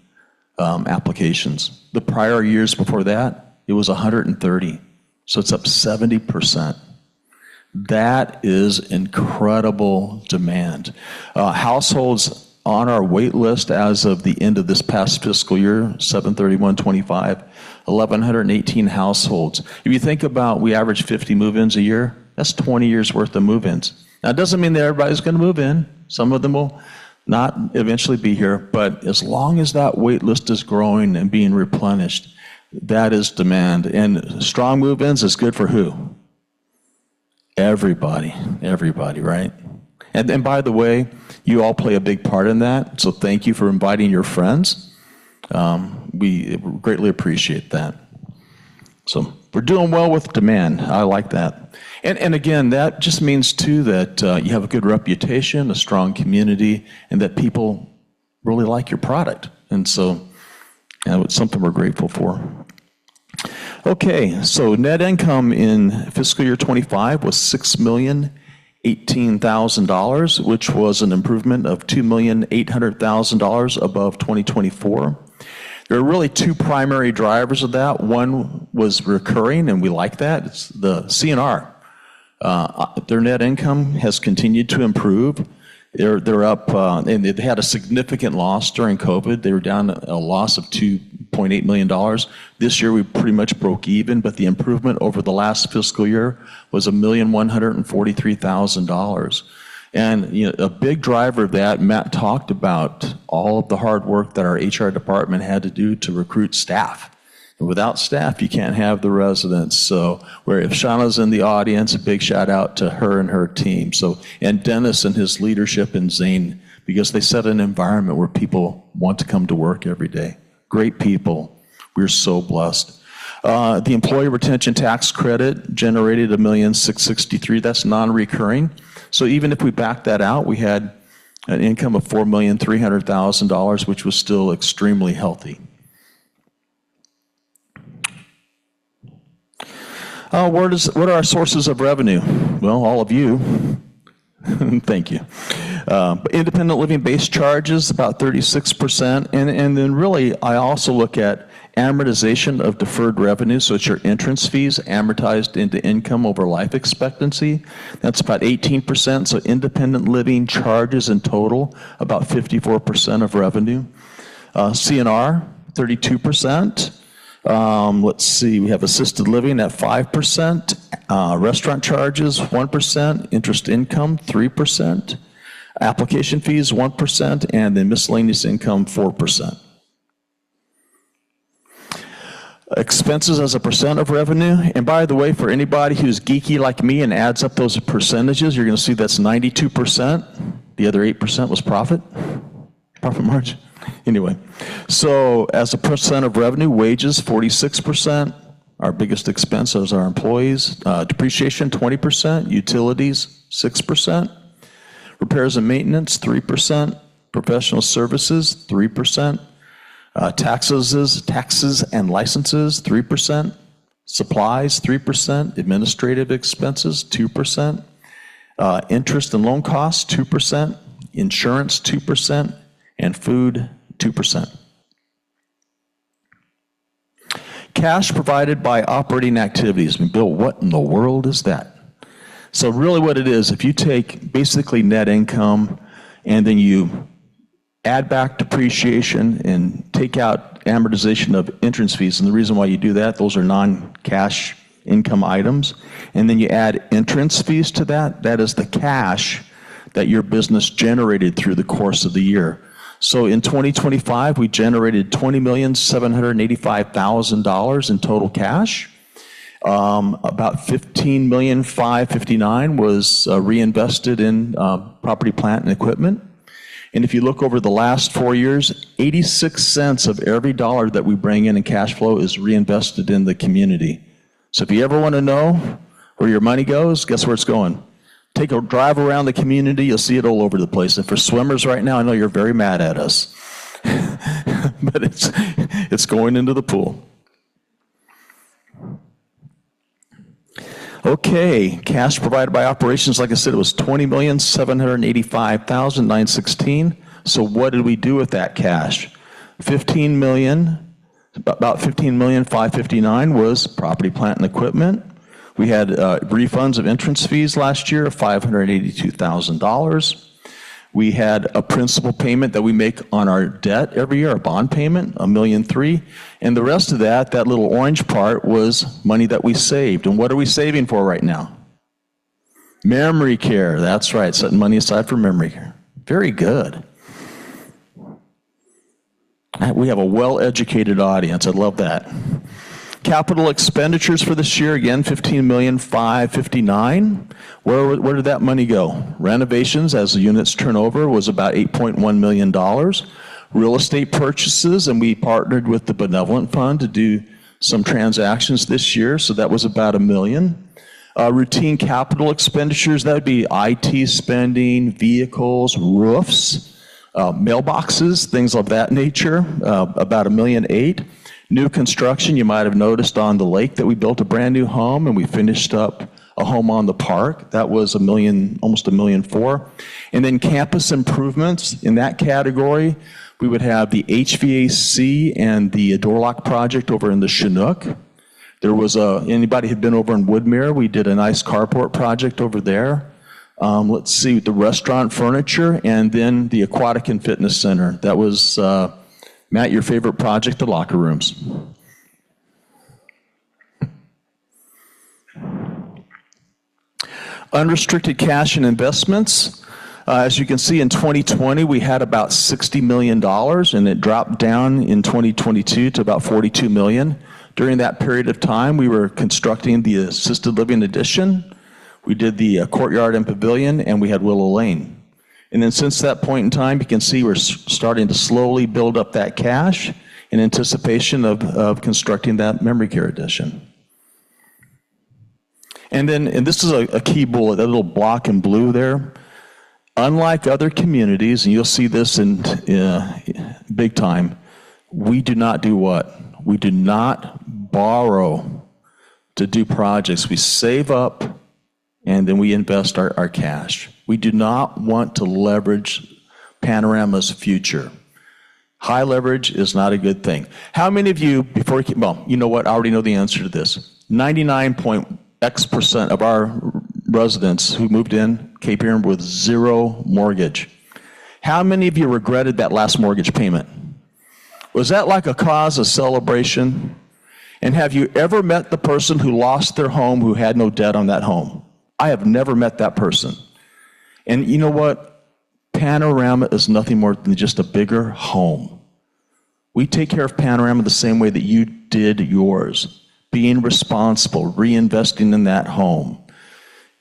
applications. The prior years before that, it was 130. So it's up 70%. That is incredible demand. Households on our wait list as of the end of this past fiscal year, 7/31/25, 1,118 households. If you think about we average 50 move-ins a year, that's 20 years worth of move-ins. Now, it doesn't mean that everybody's going to move in. Some of them will not eventually be here, but as long as that wait list is growing and being replenished, that is demand. And strong move-ins is good for who? Everybody, right? And by the way, you all play a big part in that, so thank you for inviting your friends. We greatly appreciate that. So we're doing well with demand. I like that. And again, that just means too that you have a good reputation, a strong community, and that people really like your product. And so it's something we're grateful for. Okay, so net income in fiscal year 25 was $6,018,000, which was an improvement of $2,800,000 above 2024. There are really two primary drivers of that. One was recurring, and we like that. It's the CNR. Their net income has continued to improve. They're up, and they had a significant loss during COVID. They were down a loss of $2.8 million. This year we pretty much broke even, but the improvement over the last fiscal year was $1,143,000. And a big driver of that, Matt talked about all of the hard work that our HR department had to do to recruit staff. And without staff, you can't have the residents. So if Shauna's in the audience, a big shout out to her and her team. And Dennis and his leadership and Zane, because they set an environment where people want to come to work every day. Great people. We're so blessed. The employee retention tax credit generated $1,663,000. That's non-recurring. So even if we back that out, we had an income of $4,300,000, which was still extremely healthy. What are our sources of revenue? Well, all of you. Thank you. Independent living base charges, about 36%. And then really, I also look at amortization of deferred revenue. So it's your entrance fees amortized into income over life expectancy. That's about 18%. So independent living charges in total, about 54% of revenue. CNR, 32%. Let's see, we have assisted living at 5%, restaurant charges 1%, interest income 3%, application fees 1%, and then miscellaneous income 4%. Expenses as a percent of revenue, and by the way, for anybody who's geeky like me and adds up those percentages, you're going to see that's 92%. The other 8% was profit margin. Anyway, so as a percent of revenue, wages 46%. Our biggest expense is our employees. Depreciation 20%. Utilities 6%. Repairs and maintenance 3%. Professional services 3%. Taxes and licenses 3%. Supplies 3%. Administrative expenses 2%. Interest and loan costs 2%. Insurance 2%. And food, 2%. Cash provided by operating activities. Bill, what in the world is that? So really what it is, if you take basically net income and then you add back depreciation and take out amortization of entrance fees, and the reason why you do that, those are non-cash income items, and then you add entrance fees to that, that is the cash that your business generated through the course of the year. So in 2025, we generated $20,785,000 in total cash. About $15,559,000 was reinvested in property, plant, and equipment. And if you look over the last 4 years, 86 cents of every dollar that we bring in cash flow is reinvested in the community. So if you ever want to know where your money goes, guess where it's going? Take a drive around the community, you'll see it all over the place. And for swimmers right now, I know you're very mad at us, but it's going into the pool. Okay, cash provided by operations, like I said, it was $20,785,916. So what did we do with that cash? About $15,559,000 was property, plant, and equipment. We had refunds of entrance fees last year of $582,000. We had a principal payment that we make on our debt every year, a bond payment, $1.3 million. And the rest of that little orange part, was money that we saved. And what are we saving for right now? Memory care. That's right, setting money aside for memory care. Very good. We have a well-educated audience. I love that. Capital expenditures for this year, again, $15,559,000. Where did that money go? Renovations, as the units turn over, was about $8.1 million. Real estate purchases, and we partnered with the Benevolent Fund to do some transactions this year, so that was about $1 million. Routine capital expenditures, that would be IT spending, vehicles, roofs, mailboxes, things of that nature, about $1.8 million. New construction, you might have noticed on the lake that we built a brand new home and we finished up a home on the park. That was $1 million, almost $1.4 million. And then campus improvements, in that category, we would have the HVAC and the door lock project over in the Chinook. There was anybody had been over in Woodmere, we did a nice carport project over there. Let's see, the restaurant furniture, and then the aquatic and fitness center. That was, Matt, your favorite project, the locker rooms. Unrestricted cash and investments. As you can see, in 2020, we had about $60 million, and it dropped down in 2022 to about $42 million. During that period of time, we were constructing the assisted living addition. We did the courtyard and pavilion, and we had Willow Lane. And then since that point in time, you can see we're starting to slowly build up that cash in anticipation of constructing that memory care addition. And this is a key bullet, that little block in blue there. Unlike other communities, and you'll see this in big time, we do not do what? We do not borrow to do projects. We save up and then we invest our cash. We do not want to leverage Panorama's future. High leverage is not a good thing. How many of you, well, you know what, I already know the answer to this. 99.x% of our residents who moved in came here with zero mortgage. How many of you regretted that last mortgage payment? Was that like a cause of celebration? And have you ever met the person who lost their home who had no debt on that home? I have never met that person. And you know what? Panorama is nothing more than just a bigger home. We take care of Panorama the same way that you did yours. Being responsible, reinvesting in that home,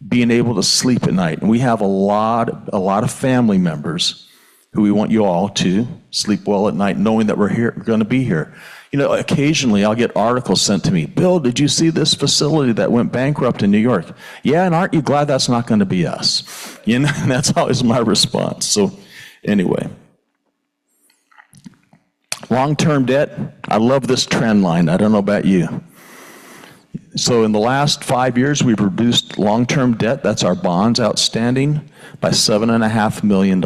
being able to sleep at night. And we have a lot of family members who we want you all to sleep well at night, knowing that we're going to be here. You know, occasionally I'll get articles sent to me. Bill, did you see this facility that went bankrupt in New York? Yeah, and aren't you glad that's not going to be us? You know, that's always my response. So anyway. Long-term debt, I love this trend line. I don't know about you. So in the last 5 years, we've reduced long-term debt, that's our bonds outstanding, by $7.5 million.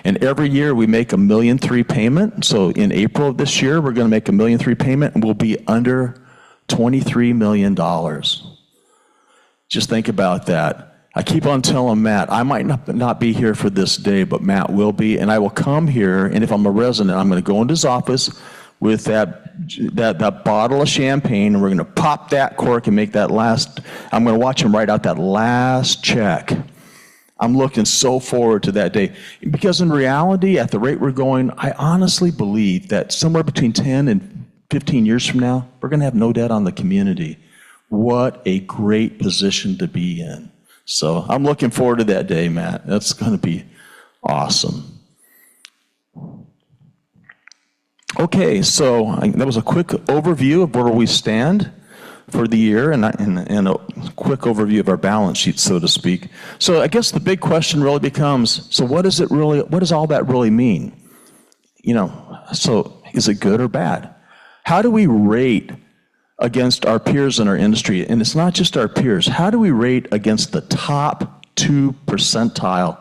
And every year we make $1.3 million payment. So in April of this year, we're going to make $1.3 million payment, and we'll be under $23 million. Just think about that. I keep on telling Matt, I might not be here for this day, but Matt will be, and I will come here, and if I'm a resident, I'm going to go into his office with that bottle of champagne, and we're going to pop that cork and make that last, I'm going to watch him write out that last check. I'm looking so forward to that day. Because in reality, at the rate we're going, I honestly believe that somewhere between 10 and 15 years from now, we're going to have no debt on the community. What a great position to be in. So I'm looking forward to that day, Matt. That's going to be awesome. Okay, so that was a quick overview of where we stand for the year and a quick overview of our balance sheet, so to speak. So I guess the big question really becomes, so what does all that really mean? So is it good or bad? How do we rate against our peers in our industry? And it's not just our peers. How do we rate against the top 2 percentile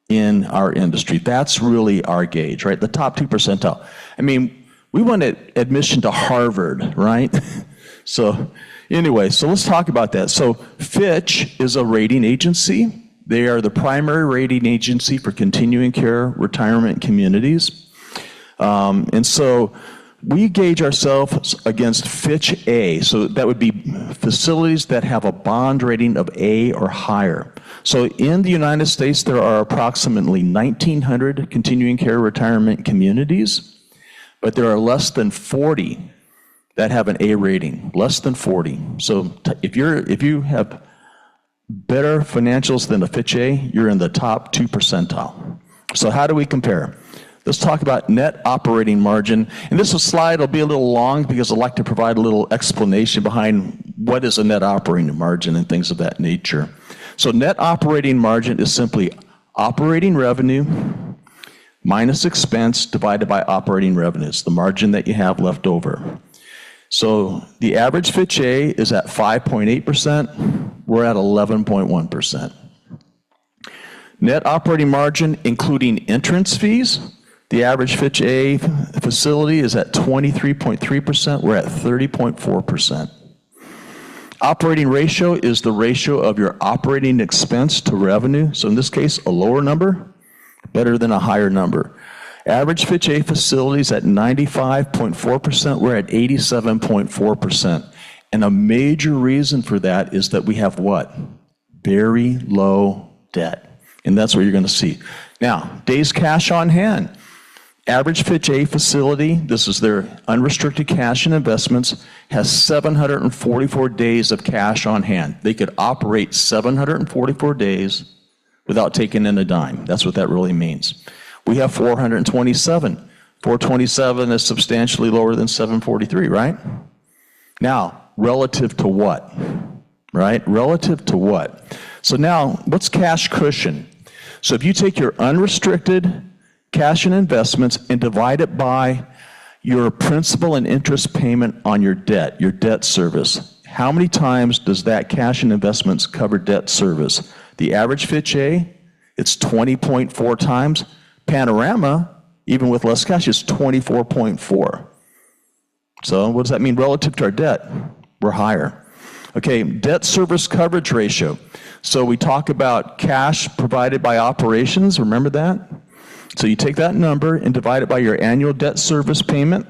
in our industry? That's really our gauge, right? The top 2 percentile. I mean, we wanted admission to Harvard, right? So anyway, so let's talk about that. So Fitch is a rating agency. They are the primary rating agency for continuing care retirement communities. And so we gauge ourselves against Fitch A. So that would be facilities that have a bond rating of A or higher. So in the United States, there are approximately 1,900 continuing care retirement communities, but there are less than 40 that have an A rating, less than 40. So if you have better financials than a Fitch A, you're in the top 2 percentile. So how do we compare? Let's talk about net operating margin. And this slide will be a little long because I'd like to provide a little explanation behind what is a net operating margin and things of that nature. So net operating margin is simply operating revenue minus expense divided by operating revenues, the margin that you have left over. So the average Fitch A is at 5.8%. We're at 11.1%. Net operating margin, including entrance fees, the average Fitch A facility is at 23.3%. We're at 30.4%. Operating ratio is the ratio of your operating expense to revenue. So in this case, a lower number, better than a higher number. Average Fitch A facilities at 95.4%, we're at 87.4%. And a major reason for that is that we have what? Very low debt. And that's what you're going to see. Now, days cash on hand. Average Fitch A facility, this is their unrestricted cash and investments, has 744 days of cash on hand. They could operate 744 days without taking in a dime. That's what that really means. We have 427. 427 is substantially lower than 743, right? Now, relative to what? Right? Relative to what? So now, what's cash cushion? So if you take your unrestricted cash and investments and divide it by your principal and interest payment on your debt service, how many times does that cash and investments cover debt service? The average Fitch A, it's 20.4 times. Panorama, even with less cash, is 24.4. So what does that mean relative to our debt? We're higher. Okay, debt service coverage ratio. So we talk about cash provided by operations, remember that? So you take that number and divide it by your annual debt service payment,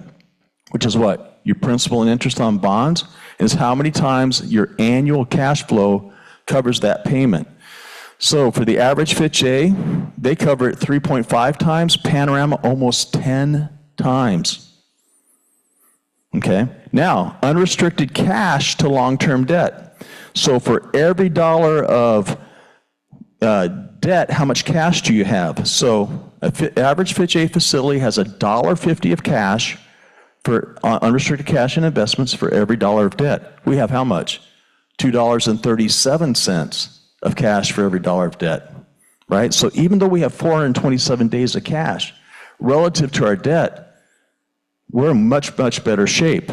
which is what? Your principal and interest on bonds, is how many times your annual cash flow covers that payment. So for the average Fitch A, they cover it 3.5 times, Panorama almost 10 times. Okay, now unrestricted cash to long-term debt. So for every dollar of debt, how much cash do you have? So an average Fitch A facility has $1.50 of cash for unrestricted cash and investments for every dollar of debt. We have how much? $2.37 of cash for every dollar of debt, right? So even though we have 427 days of cash, relative to our debt, we're in much, much better shape.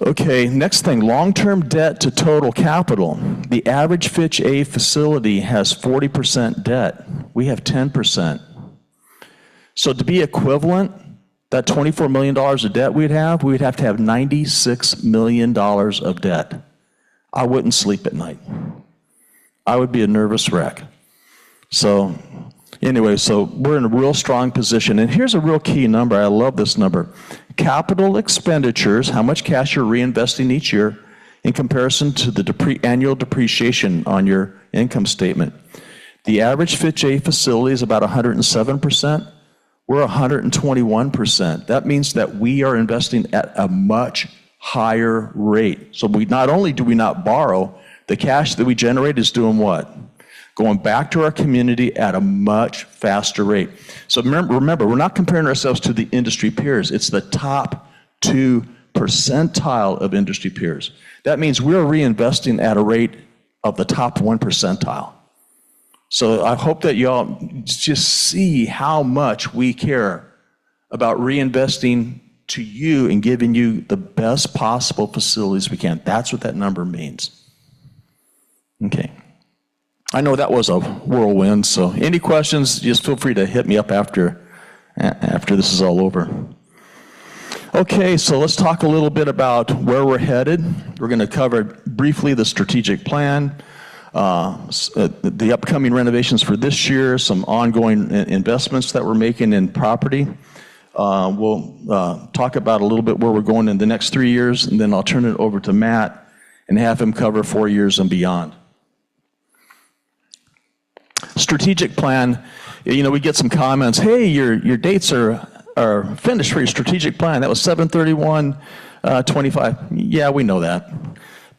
Okay, next thing, long-term debt to total capital. The average Fitch A facility has 40% debt. We have 10%. So to be equivalent, that $24 million of debt we'd have to have $96 million of debt. I wouldn't sleep at night. I would be a nervous wreck. So anyway, so we're in a real strong position. And here's a real key number. I love this number. Capital expenditures, how much cash you're reinvesting each year in comparison to the annual depreciation on your income statement. The average Fitch A facility is about 107%. We're 121%. That means that we are investing at a much higher rate. So not only do we not borrow, the cash that we generate is doing what? Going back to our community at a much faster rate. So remember, we're not comparing ourselves to the industry peers. It's the top 2 percentile of industry peers. That means we're reinvesting at a rate of the top 1 percentile. So I hope that y'all just see how much we care about reinvesting to you and giving you the best possible facilities we can. That's what that number means. Okay. I know that was a whirlwind, so any questions, just feel free to hit me up after this is all over. Okay, so let's talk a little bit about where we're headed. We're going to cover briefly the strategic plan, the upcoming renovations for this year, some ongoing investments that we're making in property. We'll talk about a little bit where we're going in the next 3 years, and then I'll turn it over to Matt and have him cover 4 years and beyond. Strategic plan, we get some comments, hey, your dates are finished for your strategic plan. That was 7/31/25. Yeah, we know that.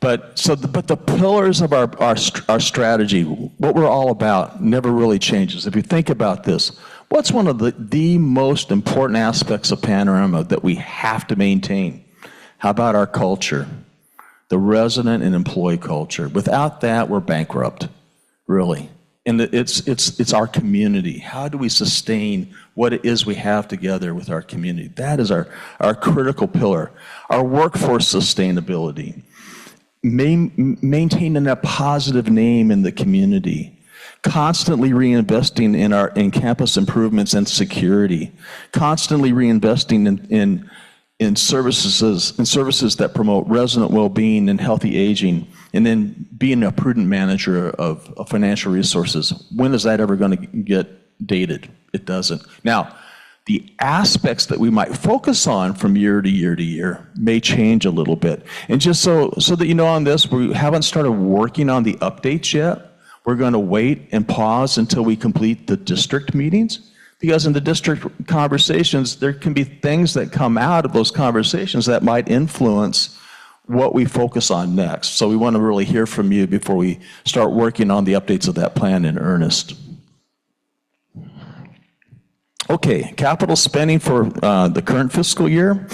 But the pillars of our strategy, what we're all about, never really changes. If you think about this, what's one of the most important aspects of Panorama that we have to maintain? How about our culture, the resident and employee culture? Without that, we're bankrupt, really. And it's our community. How do we sustain what it is we have together with our community? That is our critical pillar. Our workforce sustainability. Maintaining a positive name in the community. Constantly reinvesting in campus improvements and security. Constantly reinvesting in services that promote resident well-being and healthy aging, and then being a prudent manager of financial resources. When is that ever going to get dated? It doesn't. Now, the aspects that we might focus on from year to year to year may change a little bit. And just so that you know on this, we haven't started working on the updates yet. We're going to wait and pause until we complete the district meetings. Because in the district conversations, there can be things that come out of those conversations that might influence what we focus on next. So we want to really hear from you before we start working on the updates of that plan in earnest. Okay, capital spending for the current fiscal year.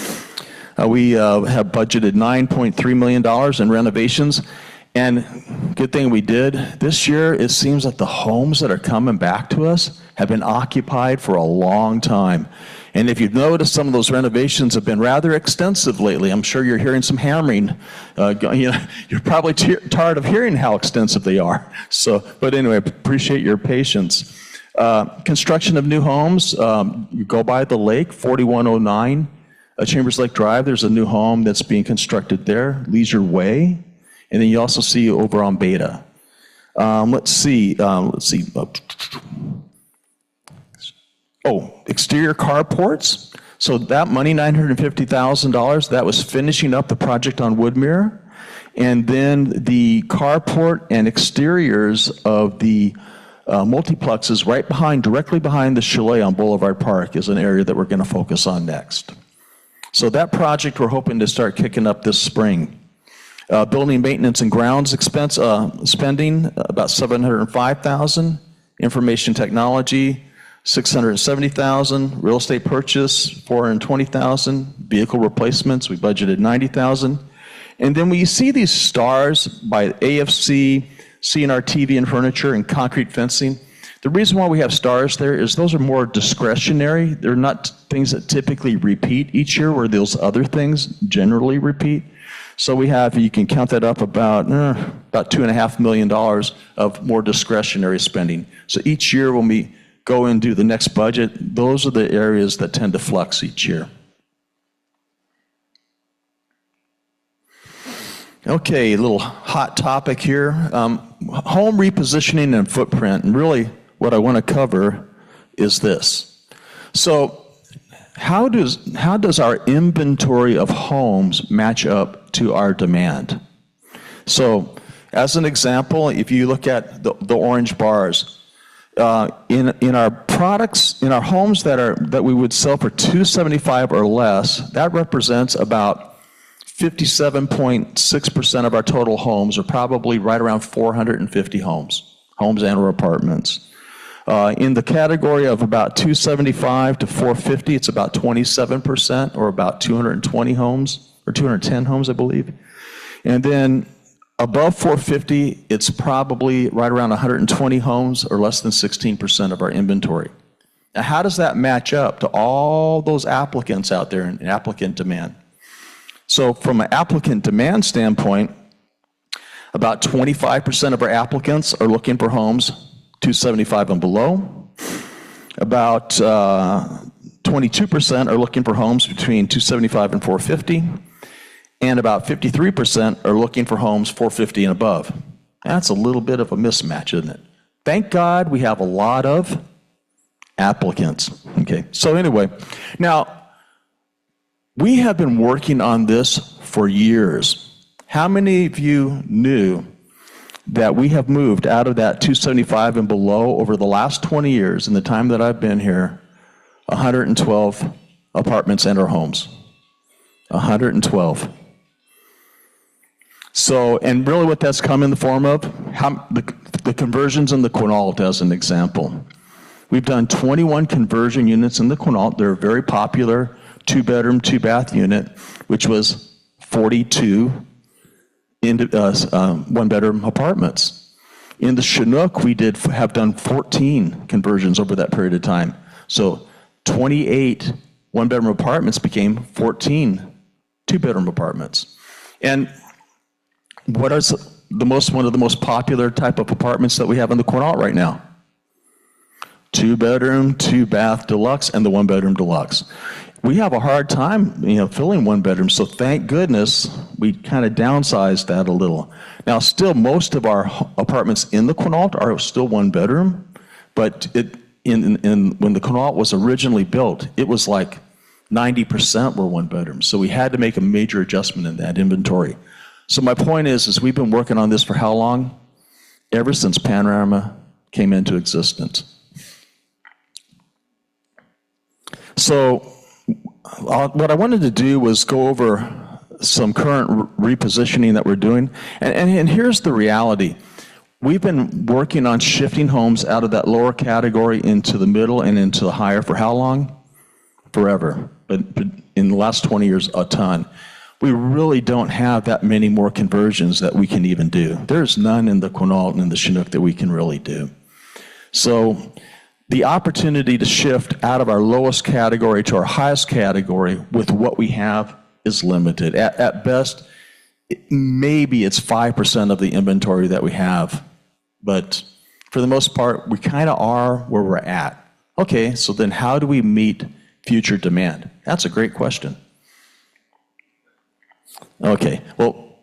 We have budgeted $9.3 million in renovations. And good thing we did. This year, it seems that the homes that are coming back to us have been occupied for a long time. And if you've noticed, some of those renovations have been rather extensive lately. I'm sure you're hearing some hammering. You're probably tired of hearing how extensive they are. But anyway, appreciate your patience. Construction of new homes. You go by the lake, 4109 Chambers Lake Drive. There's a new home that's being constructed there, Leisure Way. And then you also see over on Beta. Let's see. Exterior carports. So that money, $950,000, that was finishing up the project on Woodmere. And then the carport and exteriors of the multiplexes directly behind the chalet on Boulevard Park is an area that we're going to focus on next. So that project we're hoping to start kicking up this spring. Building maintenance and grounds expense spending, about $705,000. Information technology, $670,000. Real estate purchase, $420,000. Vehicle replacements, we budgeted $90,000. And then when you see these stars by AFC, CNR TV and furniture, and concrete fencing, the reason why we have stars there is those are more discretionary. They're not things that typically repeat each year, where those other things generally repeat. So we have, you can count that up, about $2.5 million of more discretionary spending. So each year when we go and do the next budget, those are the areas that tend to flux each year. Okay, a little hot topic here. Home repositioning and footprint. And really what I want to cover is this. So how does our inventory of homes match up to our demand? So as an example, if you look at the orange bars, in our products, in our homes that we would sell for $275 or less, that represents about 57.6% of our total homes are probably right around 450 homes and or apartments. In the category of about 275 to 450, it's about 27%, or about 220 homes, or 210 homes, I believe. And then above 450, it's probably right around 120 homes, or less than 16% of our inventory. Now, how does that match up to all those applicants out there and applicant demand? So from an applicant demand standpoint, about 25% of our applicants are looking for homes 275 and below. About 22% are looking for homes between 275 and 450. And about 53% are looking for homes 450 and above. That's a little bit of a mismatch, isn't it? Thank God we have a lot of applicants. Okay, so anyway, now we have been working on this for years. How many of you knew that we have moved out of that 275 and below over the last 20 years, in the time that I've been here, 112 apartments and or homes? 112. So, and really what that's come in the form of, the conversions in the Quinault as an example. We've done 21 conversion units in the Quinault. They're a very popular 2-bedroom, 2-bath unit, which was 42 one-bedroom apartments. In the Chinook, we have done 14 conversions over that period of time. So 28 one-bedroom apartments became 14 2-bedroom apartments. And what is one of the most popular type of apartments that we have in the Quinault right now? 2-bedroom, 2-bath deluxe, and the 1-bedroom deluxe. We have a hard time, filling 1-bedroom, so thank goodness we kind of downsized that a little. Now, still, most of our apartments in the Quinault are still 1-bedroom, but when the Quinault was originally built, it was like 90% were 1-bedroom, so we had to make a major adjustment in that inventory. So my point is we've been working on this for how long? Ever since Panorama came into existence. So what I wanted to do was go over some current repositioning that we're doing. And here's the reality. We've been working on shifting homes out of that lower category into the middle and into the higher for how long? Forever. But in the last 20 years, a ton. We really don't have that many more conversions that we can even do. There's none in the Quinault and in the Chinook that we can really do. So the opportunity to shift out of our lowest category to our highest category with what we have is limited. At best, maybe it's 5% of the inventory that we have. But for the most part, we kind of are where we're at. Okay, so then how do we meet future demand? That's a great question. Okay, well,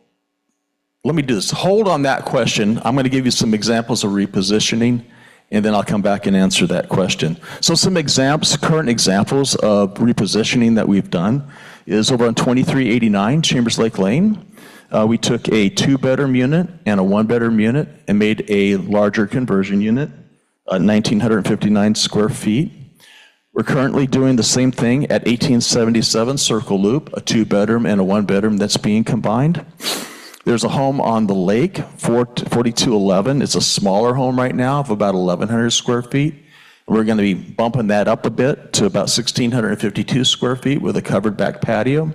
let me do this. Hold on that question. I'm going to give you some examples of repositioning, and then I'll come back and answer that question. So some current examples of repositioning that we've done is over on 2389 Chambers Lake Lane. We took a 2-bedroom unit and a 1-bedroom unit and made a larger conversion unit, 1,959 square feet. We're currently doing the same thing at 1877 Circle Loop, a 2-bedroom and a 1-bedroom that's being combined. There's a home on the lake, 4211. It's a smaller home right now of about 1,100 square feet. We're going to be bumping that up a bit to about 1,652 square feet with a covered back patio.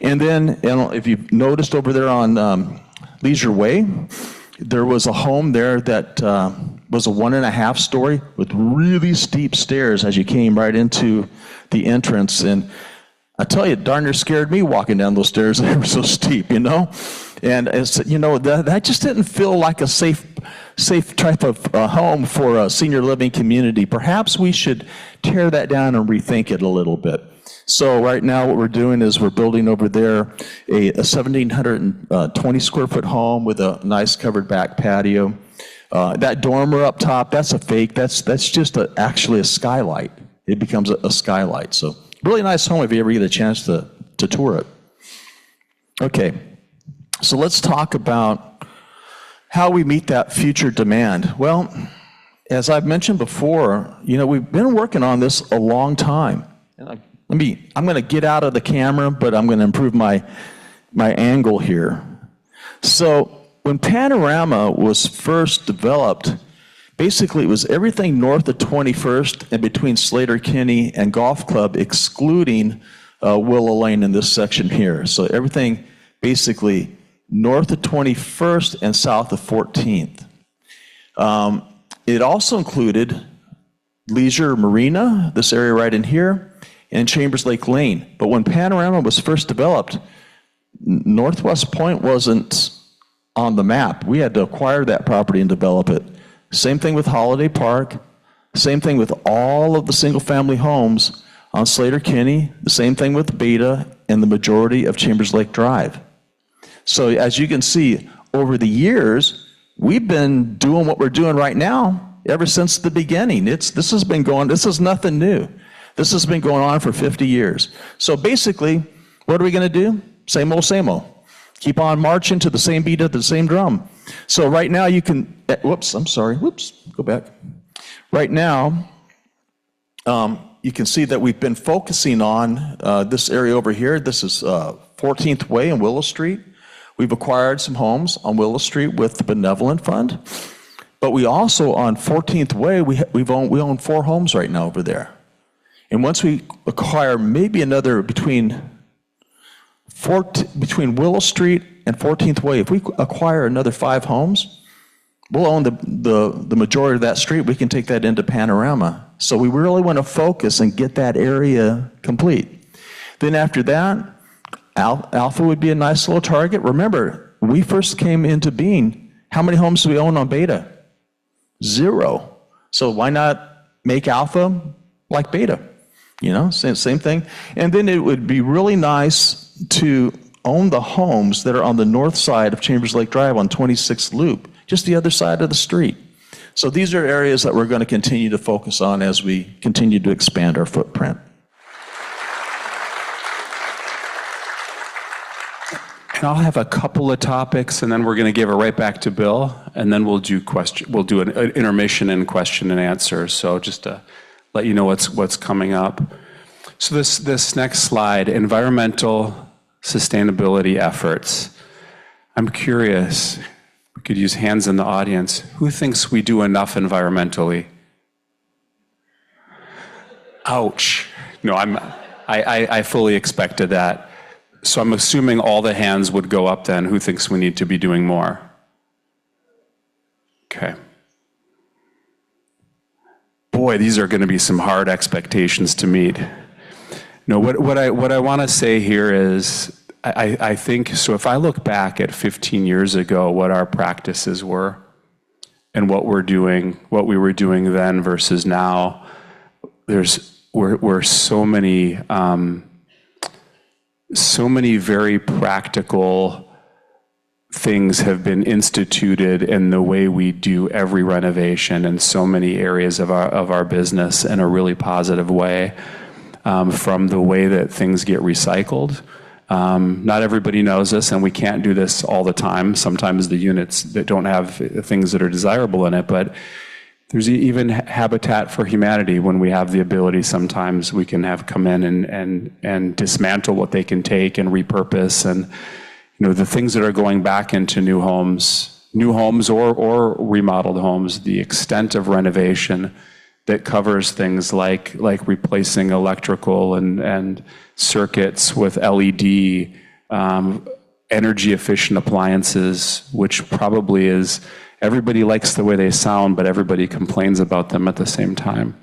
And then, if you've noticed over there on Leisure Way, there was a home there that was a 1.5 story with really steep stairs as you came right into the entrance. And I tell you, darn near scared me walking down those stairs. They were so steep, And it's, that just didn't feel like a safe type of home for a senior living community. Perhaps we should tear that down and rethink it a little bit. So right now what we're doing is we're building over there a 1,720 square foot home with a nice covered back patio. That dormer up top, that's a fake. That's just actually a skylight. It becomes a skylight. So really nice home if you ever get a chance to tour it. Okay, so let's talk about how we meet that future demand. Well, as I've mentioned before, we've been working on this a long time. And I'm going to get out of the camera, but I'm going to improve my my angle here. So when Panorama was first developed, basically it was everything north of 21st and between Slater Kinney and Golf Club, excluding Willow Lane in this section here. So everything basically north of 21st and south of 14th. It also included Leisure Marina, this area right in here, and Chambers Lake Lane. But when Panorama was first developed, Northwest Point wasn't on the map. We had to acquire that property and develop it. Same thing with Holiday Park. Same thing with all of the single-family homes on Slater Kinney. The same thing with Beta and the majority of Chambers Lake Drive. So as you can see, over the years, we've been doing what we're doing right now ever since the beginning. This is nothing new. This has been going on for 50 years. So basically, what are we going to do? Same old, same old. Keep on marching to the same beat of the same drum. So right now you can, go back. Right now, you can see that we've been focusing on this area over here. This is 14th Way and Willow Street. We've acquired some homes on Willow Street with the Benevolent Fund. But we also, on 14th Way, we own 4 homes right now over there. And once we acquire maybe another between Willow Street and 14th Way, if we acquire another 5 homes, we'll own the majority of that street. We can take that into Panorama. So we really want to focus and get that area complete. Then after that, Alpha would be a nice little target. Remember, when we first came into being, how many homes do we own on Beta? 0. So why not make Alpha like Beta? You know, same thing. And then it would be really nice to own the homes that are on the north side of Chambers Lake Drive on 26th Loop, just the other side of the street. So these are areas that we're going to continue to focus on as we continue to expand our footprint. And I'll have a couple of topics, and then we're going to give it right back to Bill, and then we'll do an intermission and question and answer. So just to let you know what's coming up. So this next slide, environmental sustainability efforts. I'm curious, we could use hands in the audience. Who thinks we do enough environmentally? Ouch. No, I fully expected that. So I'm assuming all the hands would go up then. Who thinks we need to be doing more? Okay. Boy, these are going to be some hard expectations to meet. No, what I want to say here is, I think, so if I look back at 15 years ago, what our practices were and what we were doing then versus now, we're so many very practical things have been instituted in the way we do every renovation in so many areas of our business in a really positive way, from the way that things get recycled. Not everybody knows this, and we can't do this all the time. Sometimes the units that don't have things that are desirable in it, but there's even Habitat for Humanity. When we have the ability, sometimes we can have come in and dismantle what they can take and repurpose, and the things that are going back into new homes or remodeled homes, the extent of renovation that covers things like replacing electrical and circuits with LED, energy efficient appliances, which probably is, everybody likes the way they sound, but everybody complains about them at the same time.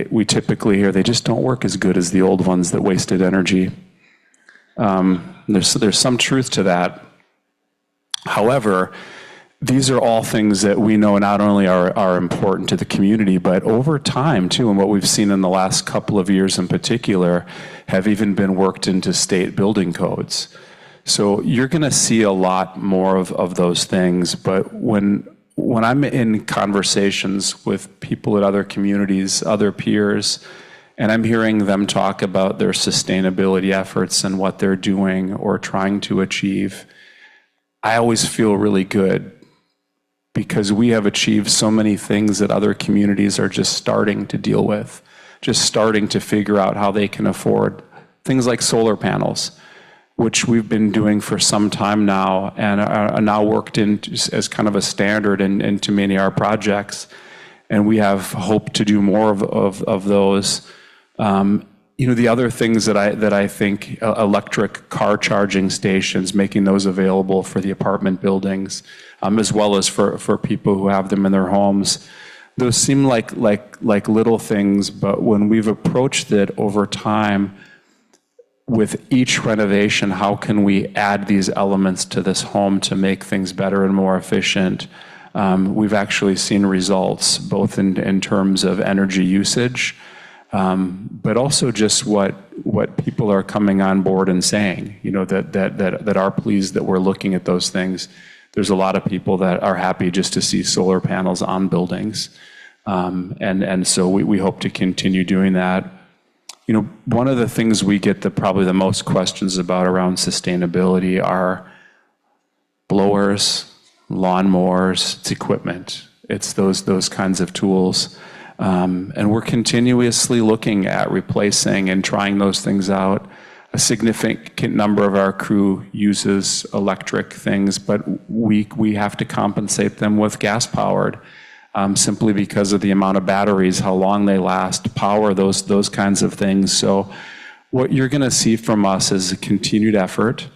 We typically hear they just don't work as good as the old ones that wasted energy. There's some truth to that. However, these are all things that we know not only are important to the community, but over time too, and what we've seen in the last couple of years in particular, have even been worked into state building codes. So you're going to see a lot more of those things. But when I'm in conversations with people at other communities, other peers, and I'm hearing them talk about their sustainability efforts and what they're doing or trying to achieve, I always feel really good, because we have achieved so many things that other communities are just starting to deal with, just starting to figure out how they can afford things like solar panels. which we've been doing for some time now and are now worked in as kind of a standard into many of our projects. And we have hoped to do more of those. The other things that I think, electric car charging stations, making those available for the apartment buildings, as well as for people who have them in their homes. Those seem like little things, but when we've approached it over time, with each renovation, how can we add these elements to this home to make things better and more efficient? We've actually seen results, both in terms of energy usage, but also just what people are coming on board and saying, that are pleased that we're looking at those things. There's a lot of people that are happy just to see solar panels on buildings. And so we hope to continue doing that. One of the things we get probably the most questions about around sustainability are blowers, lawnmowers, it's equipment. It's those kinds of tools. And we're continuously looking at replacing and trying those things out. A significant number of our crew uses electric things, but we have to compensate them with gas-powered, simply because of the amount of batteries, how long they last, power, those kinds of things. So what you're going to see from us is a continued effort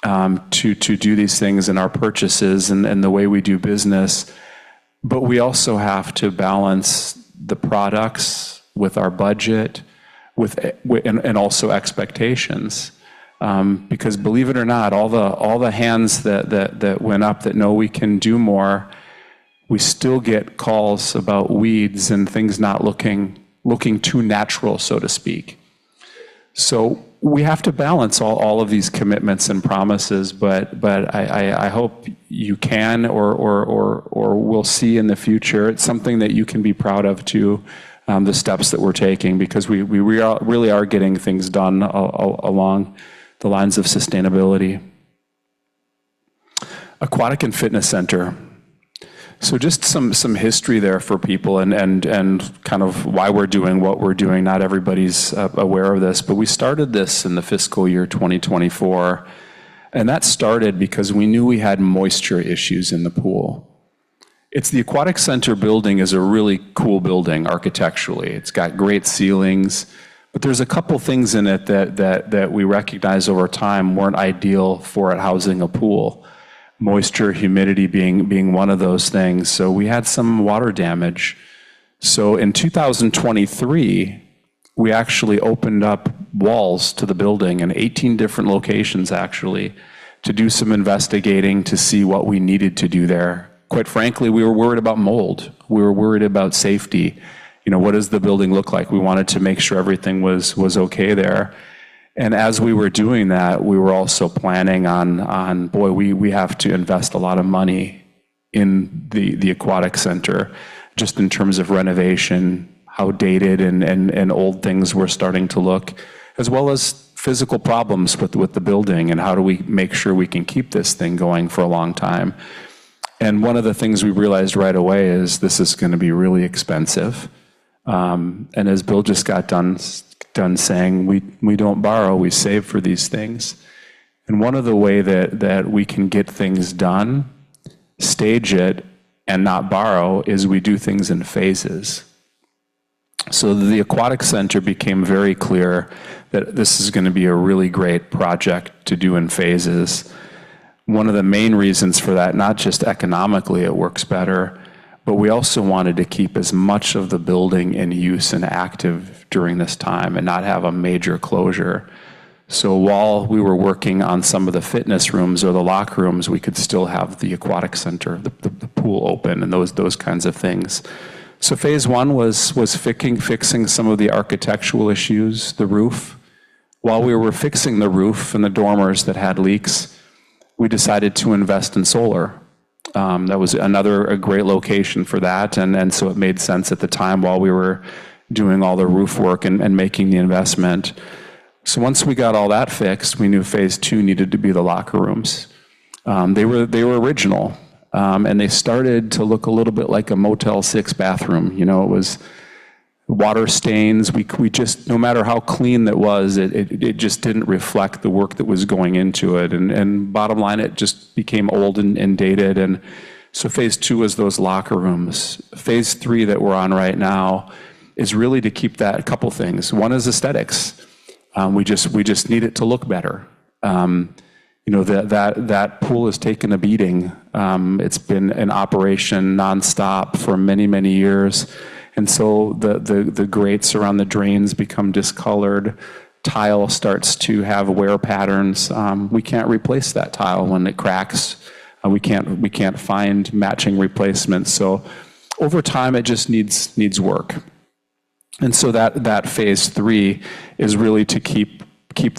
to do these things in our purchases and the way we do business. But we also have to balance the products with our budget, and also expectations, because believe it or not, all the hands that went up that know we can do more, we still get calls about weeds and things not looking too natural, so to speak. So we have to balance all of these commitments and promises, but I hope you can or will see in the future. It's something that you can be proud of too, the steps that we're taking, because we really are getting things done along the lines of sustainability. Aquatic and Fitness Center. So just some history there for people and kind of why we're doing what we're doing. Not everybody's aware of this, but we started this in the fiscal year 2024. And that started because we knew we had moisture issues in the pool. It's the Aquatic Center building is a really cool building architecturally. It's got great ceilings, but there's a couple things in it that we recognize over time weren't ideal for it housing a pool. Moisture, humidity being one of those things. So we had some water damage. So in 2023, we actually opened up walls to the building in 18 different locations actually to do some investigating to see what we needed to do there. Quite frankly, we were worried about mold. We were worried about safety. What does the building look like? We wanted to make sure everything was okay there. And as we were doing that, we were also planning on we have to invest a lot of money in the Aquatic Center, just in terms of renovation, how dated and old things were starting to look, as well as physical problems with the building and how do we make sure we can keep this thing going for a long time. And one of the things we realized right away is this is going to be really expensive. And as Bill just got done saying, we don't borrow, we save for these things. And one of the way that we can get things done, stage it, and not borrow is we do things in phases. So the Aquatic Center became very clear that this is going to be a really great project to do in phases. One of the main reasons for that, not just economically it works better, but we also wanted to keep as much of the building in use and active during this time and not have a major closure. So while we were working on some of the fitness rooms or the locker rooms, we could still have the Aquatic Center, the pool open and those kinds of things. So phase one was fixing some of the architectural issues, the roof. While we were fixing the roof and the dormers that had leaks, we decided to invest in solar. That was a great location for that, and so it made sense at the time while we were doing all the roof work and making the investment. So once we got all that fixed, we knew phase two needed to be the locker rooms. They were original, and they started to look a little bit like a Motel 6 bathroom. It was water stains. We just, no matter how clean that was, it just didn't reflect the work that was going into it. And bottom line, it just became old and dated. And so phase 2 is those locker rooms. Phase 3 that we're on right now is really to keep that, a couple things. One is aesthetics. We just need it to look better. That pool has taken a beating. It's been in operation nonstop for many, many years. And so the grates around the drains become discolored. Tile starts to have wear patterns. We can't replace that tile when it cracks. We can't find matching replacements. So over time, it just needs work. And so that phase 3 is really to keep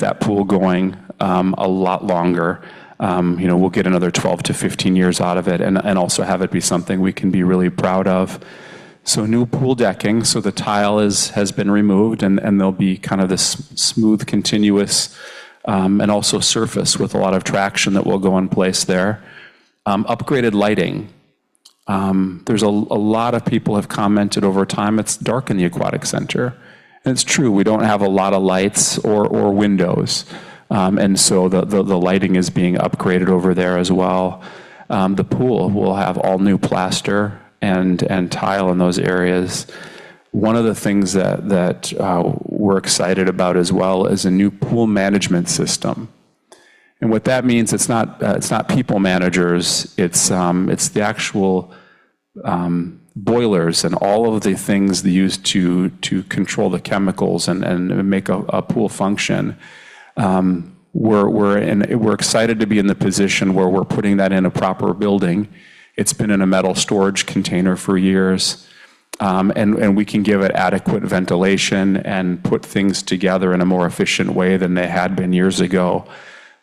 that pool going a lot longer. We'll get another 12 to 15 years out of it, and also have it be something we can be really proud of. So new pool decking, so the tile has been removed, and there'll be kind of this smooth, continuous, and also surface with a lot of traction that will go in place there. Upgraded lighting. There's a lot of people have commented over time, it's dark in the aquatic center. And it's true, we don't have a lot of lights or windows. And so the lighting is being upgraded over there as well. The pool will have all new plaster and tile in those areas. One of the things that we're excited about as well is a new pool management system. And what that means, it's not people managers, it's the actual boilers and all of the things they use to control the chemicals and make a pool function. We're excited to be in the position where we're putting that in a proper building. It's been in a metal storage container for years, and we can give it adequate ventilation and put things together in a more efficient way than they had been years ago.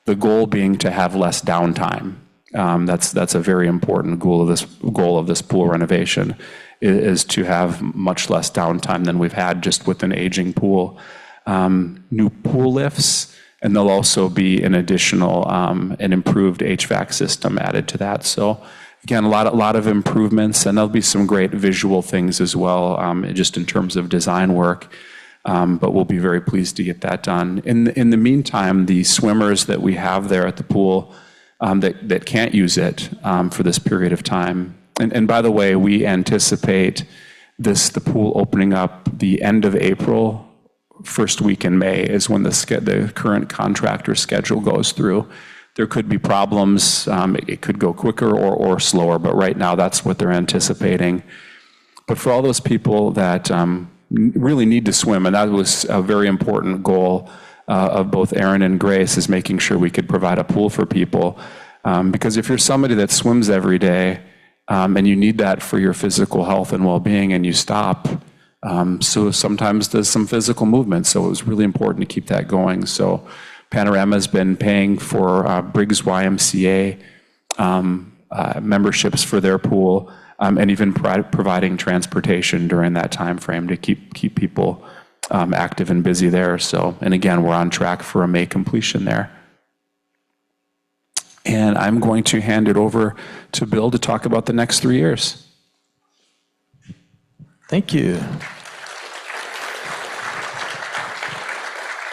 The goal being to have less downtime. That's a very important goal of this pool renovation, is to have much less downtime than we've had just with an aging pool. New pool lifts, and there'll also be an additional, an improved HVAC system added to that. So again, a lot of improvements, and there'll be some great visual things as well, just in terms of design work. But we'll be very pleased to get that done. In the meantime, the swimmers that we have there at the pool that can't use it for this period of time. And by the way, we anticipate the pool opening up the end of April. First week in May is when the current contractor schedule goes through. There could be problems. It could go quicker or slower, but right now that's what they're anticipating. But for all those people that really need to swim, and that was a very important goal of both Aaron and Grace, is making sure we could provide a pool for people. Because if you're somebody that swims every day and you need that for your physical health and well-being, and you stop, so sometimes there's some physical movement. So it was really important to keep that going. So Panorama has been paying for Briggs YMCA memberships for their pool, and even providing transportation during that time frame to keep people active and busy there. So, and again, we're on track for a May completion there. And I'm going to hand it over to Bill to talk about the next 3 years. Thank you.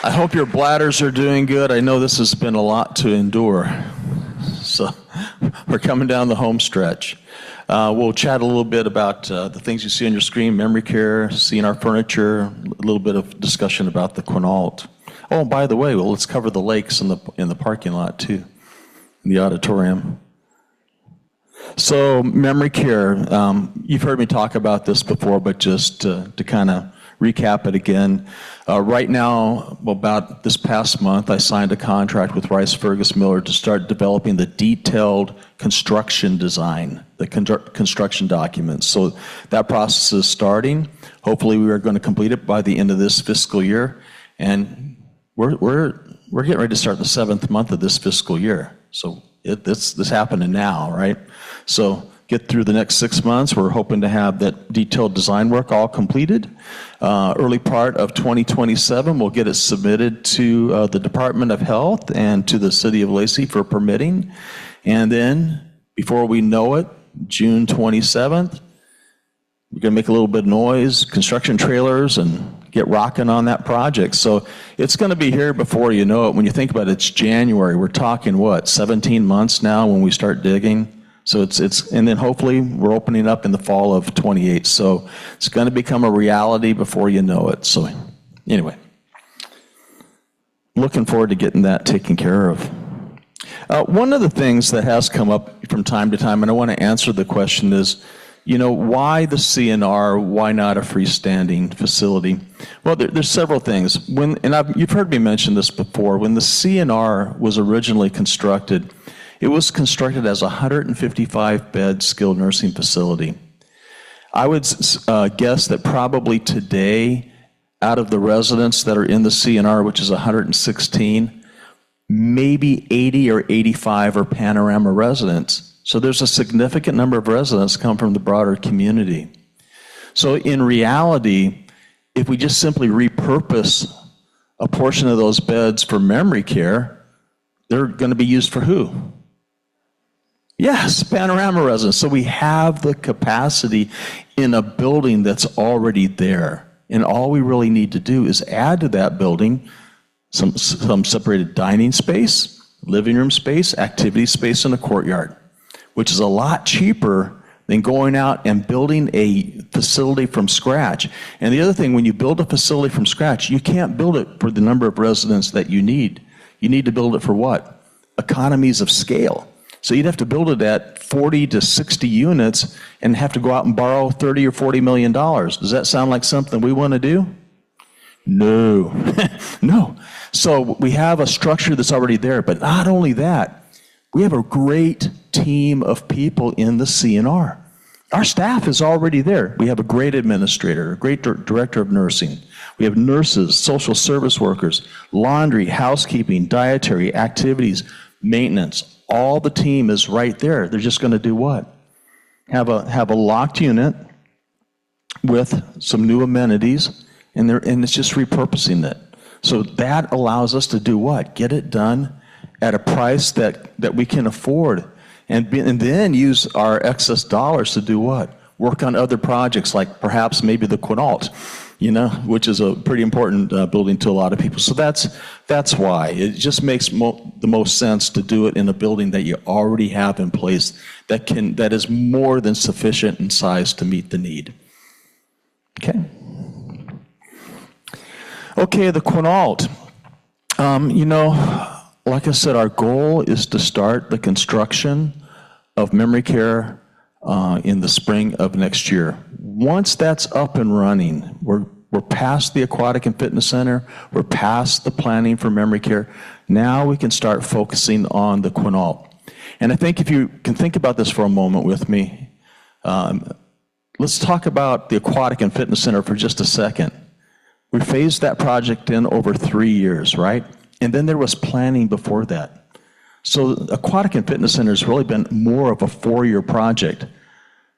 I hope your bladders are doing good. I know this has been a lot to endure. So we're coming down the home stretch. We'll chat a little bit about the things you see on your screen, memory care, seeing our furniture, a little bit of discussion about the Quinault. Oh, and by the way, well, let's cover the lakes in the parking lot too, in the auditorium. So memory care, you've heard me talk about this before, but just to kind of recap it again. Right now, about this past month, I signed a contract with Rice Fergus Miller to start developing the detailed construction design, the construction documents. So that process is starting. Hopefully, we are going to complete it by the end of this fiscal year, and we're getting ready to start the 7th month of this fiscal year. So this happening now, right? So get through the next 6 months. We're hoping to have that detailed design work all completed. Early part of 2027, we'll get it submitted to the Department of Health and to the City of Lacey for permitting. And then, before we know it, June 27th, we're going to make a little bit of noise, construction trailers, and get rocking on that project. So it's going to be here before you know it. When you think about it, it's January. We're talking, what, 17 months now when we start digging? So and then hopefully we're opening up in the fall of 28. So it's going to become a reality before you know it. So anyway, looking forward to getting that taken care of. One of the things that has come up from time to time, and I want to answer the question is, why the CNR? Why not a freestanding facility? Well, there's several things. You've heard me mention this before. When the CNR was originally constructed, it was constructed as a 155-bed skilled nursing facility. I would guess that probably today, out of the residents that are in the CNR, which is 116, maybe 80 or 85 are Panorama residents. So there's a significant number of residents come from the broader community. So in reality, if we just simply repurpose a portion of those beds for memory care, they're going to be used for who? Yes, Panorama residents. So we have the capacity in a building that's already there. And all we really need to do is add to that building some separated dining space, living room space, activity space, and a courtyard, which is a lot cheaper than going out and building a facility from scratch. And the other thing, when you build a facility from scratch, you can't build it for the number of residents that you need. You need to build it for what? Economies of scale. So you'd have to build it at 40 to 60 units and have to go out and borrow 30 or 40 million dollars. Does that sound like something we want to do? No. No. So we have a structure that's already there, but not only that, we have a great team of people in the CNR. Our staff is already there. We have a great administrator, a great director of nursing. We have nurses, social service workers, laundry, housekeeping, dietary, activities, maintenance. All the team is right there. They're just going to do what? Have a locked unit with some new amenities, and it's just repurposing it. So that allows us to do what? Get it done at a price that we can afford, and then use our excess dollars to do what? Work on other projects, like perhaps maybe the Quinault, which is a pretty important building to a lot of people. So that's why. It just makes the most sense to do it in a building that you already have in place that is more than sufficient in size to meet the need. Okay. Okay, the Quinault. Like I said, our goal is to start the construction of memory care in the spring of next year. Once that's up and running, we're past the Aquatic and Fitness Center, we're past the planning for memory care. Now we can start focusing on the Quinault. And I think if you can think about this for a moment with me, let's talk about the Aquatic and Fitness Center for just a second. We phased that project in over 3 years, right? And then there was planning before that. So Aquatic and Fitness Center has really been more of a 4-year project.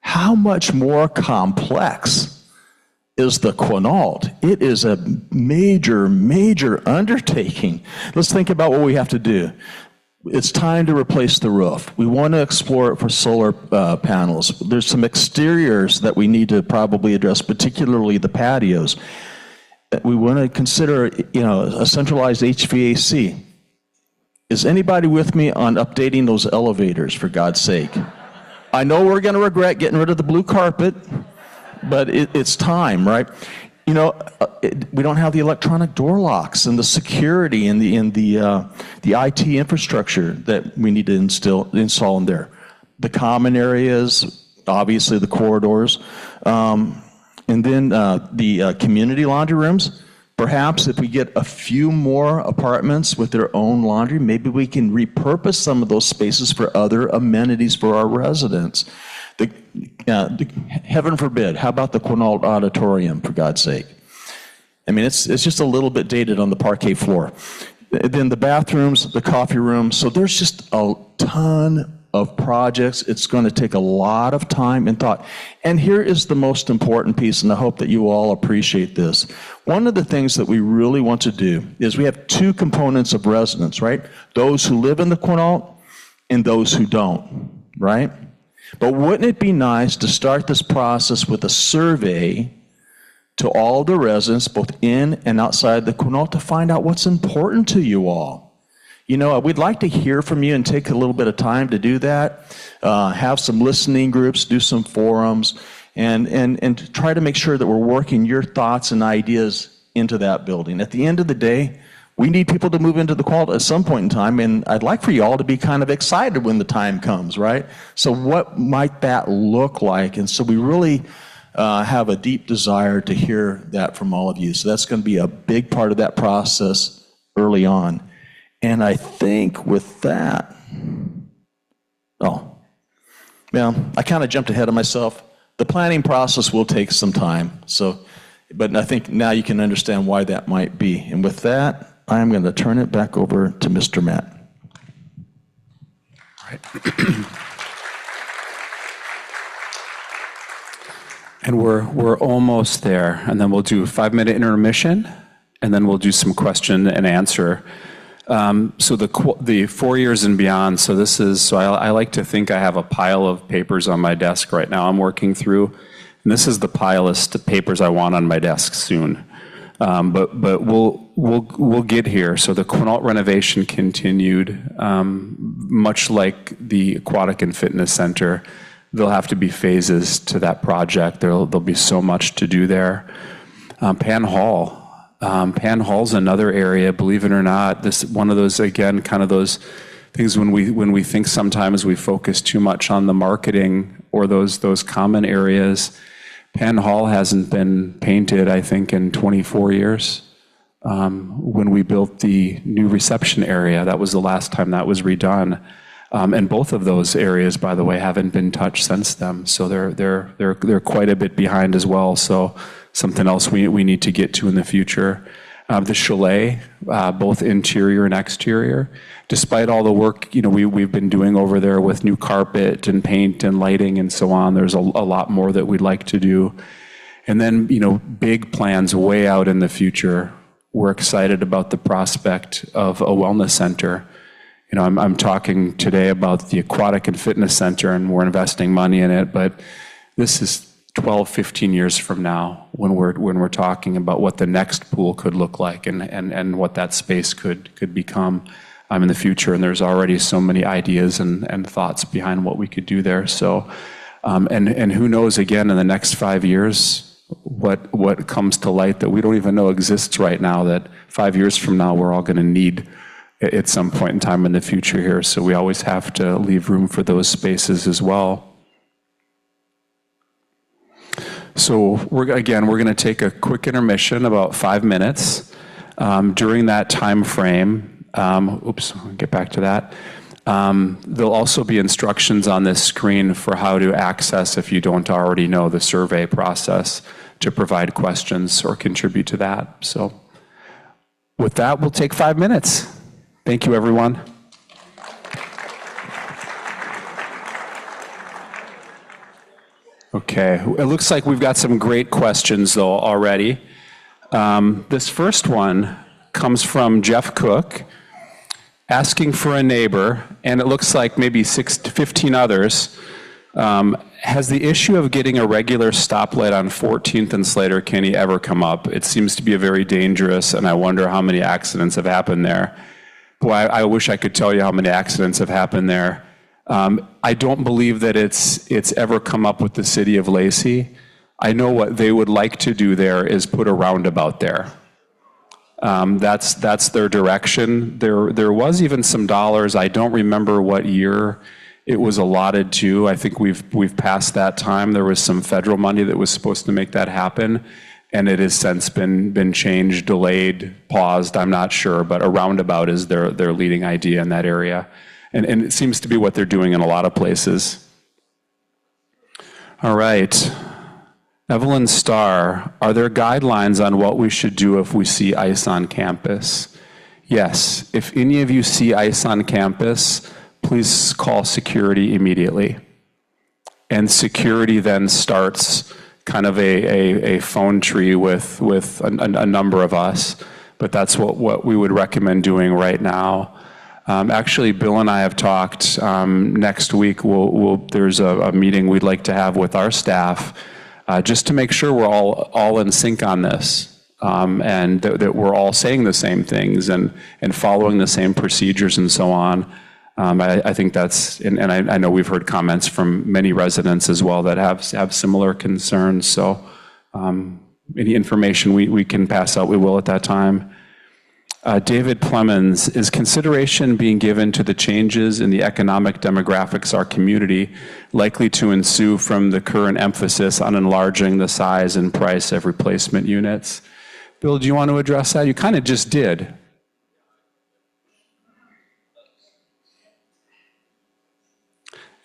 How much more complex is the Quinault? It is a major, major undertaking. Let's think about what we have to do. It's time to replace the roof. We want to explore it for solar panels. There's some exteriors that we need to probably address, particularly the patios. We want to consider, a centralized HVAC. Is anybody with me on updating those elevators, for God's sake? I know we're going to regret getting rid of the blue carpet, but it's time, right? We don't have the electronic door locks and the security and the IT infrastructure that we need to install in there. The common areas, obviously the corridors, and then the community laundry rooms. Perhaps if we get a few more apartments with their own laundry, maybe we can repurpose some of those spaces for other amenities for our residents. Heaven forbid, how about the Quinault Auditorium, for God's sake? I mean, it's just a little bit dated on the parquet floor. Then the bathrooms, the coffee room. So there's just a ton of projects. It's going to take a lot of time and thought. And here is the most important piece, and I hope that you all appreciate this. One of the things that we really want to do is we have 2 components of residents, right? Those who live in the Quinault and those who don't, right? But wouldn't it be nice to start this process with a survey to all the residents, both in and outside the Quinault, to find out what's important to you all? You know, we'd like to hear from you and take a little bit of time to do that, have some listening groups, do some forums, and try to make sure that we're working your thoughts and ideas into that building. At the end of the day, we need people to move into the Quinault at some point in time, and I'd like for you all to be kind of excited when the time comes, right? So what might that look like? And so we really have a deep desire to hear that from all of you. So that's going to be a big part of that process early on. And I think with that, I kind of jumped ahead of myself. The planning process will take some time. But I think now you can understand why that might be. And with that, I'm going to turn it back over to Mr. Matt. All right. And we're almost there, and then we'll do a 5-minute intermission, and then we'll do some question and answer. So the 4 years and beyond. So I like to think I have a pile of papers on my desk right now. I'm working through, and this is the pile of papers I want on my desk soon. But we'll get here. So the Quinault renovation continued, much like the Aquatic and Fitness Center. There'll have to be phases to that project. There'll be so much to do there. Pan Hall's another area, believe it or not. This one of those, again, kind of those things when we think sometimes we focus too much on the marketing or those common areas. Pan Hall hasn't been painted, I think, in 24 years. When we built the new reception area, that was the last time that was redone. And both of those areas, by the way, haven't been touched since then. So they're quite a bit behind as well. So something else we need to get to in the future. The chalet, both interior and exterior, despite all the work we've been doing over there with new carpet and paint and lighting and so on, there's a lot more that we'd like to do. And then big plans way out in the future. We're excited about the prospect of a wellness center. I'm talking today about the Aquatic and Fitness Center, and we're investing money in it, but this is 12, 15 years from now when we're talking about what the next pool could look like and what that space could become in the future. And there's already so many ideas and thoughts behind what we could do there. So, and who knows, again, in the next 5 years, what comes to light that we don't even know exists right now, that 5 years from now we're all going to need at some point in time in the future here. So we always have to leave room for those spaces as well. So we're going to take a quick intermission, about 5 minutes. During that time frame, I'll get back to that. There'll also be instructions on this screen for how to access, if you don't already know, the survey process to provide questions or contribute to that. So with that, we'll take 5 minutes. Thank you, everyone. Okay, it looks like we've got some great questions, though, already. This first one comes from Jeff Cook, asking for a neighbor, and it looks like maybe 6 to 15 others. Has the issue of getting a regular stoplight on 14th and Slater Kinney ever come up? It seems to be very dangerous, and I wonder how many accidents have happened there. Boy, I wish I could tell you how many accidents have happened there. I don't believe that it's ever come up with the city of Lacey. I know what they would like to do there is put a roundabout there. That's their direction. There was even some dollars. I don't remember what year it was allotted to. I think we've passed that time. There was some federal money that was supposed to make that happen, and it has since been changed, delayed, paused. I'm not sure, but a roundabout is their leading idea in that area. And it seems to be what they're doing in a lot of places. All right. Evelyn Starr, are there guidelines on what we should do if we see ICE on campus? Yes. If any of you see ICE on campus, please call security immediately. And security then starts kind of a phone tree with a number of us. But that's what we would recommend doing right now. Actually, Bill and I have talked. Next week, there's a meeting we'd like to have with our staff just to make sure we're all in sync on this, and that we're all saying the same things and following the same procedures and so on. I think that's, and I know we've heard comments from many residents as well that have similar concerns. So any information we can pass out, we will at that time. David Plemons, is consideration being given to the changes in the economic demographics of our community likely to ensue from the current emphasis on enlarging the size and price of replacement units? Bill, do you want to address that? You kind of just did.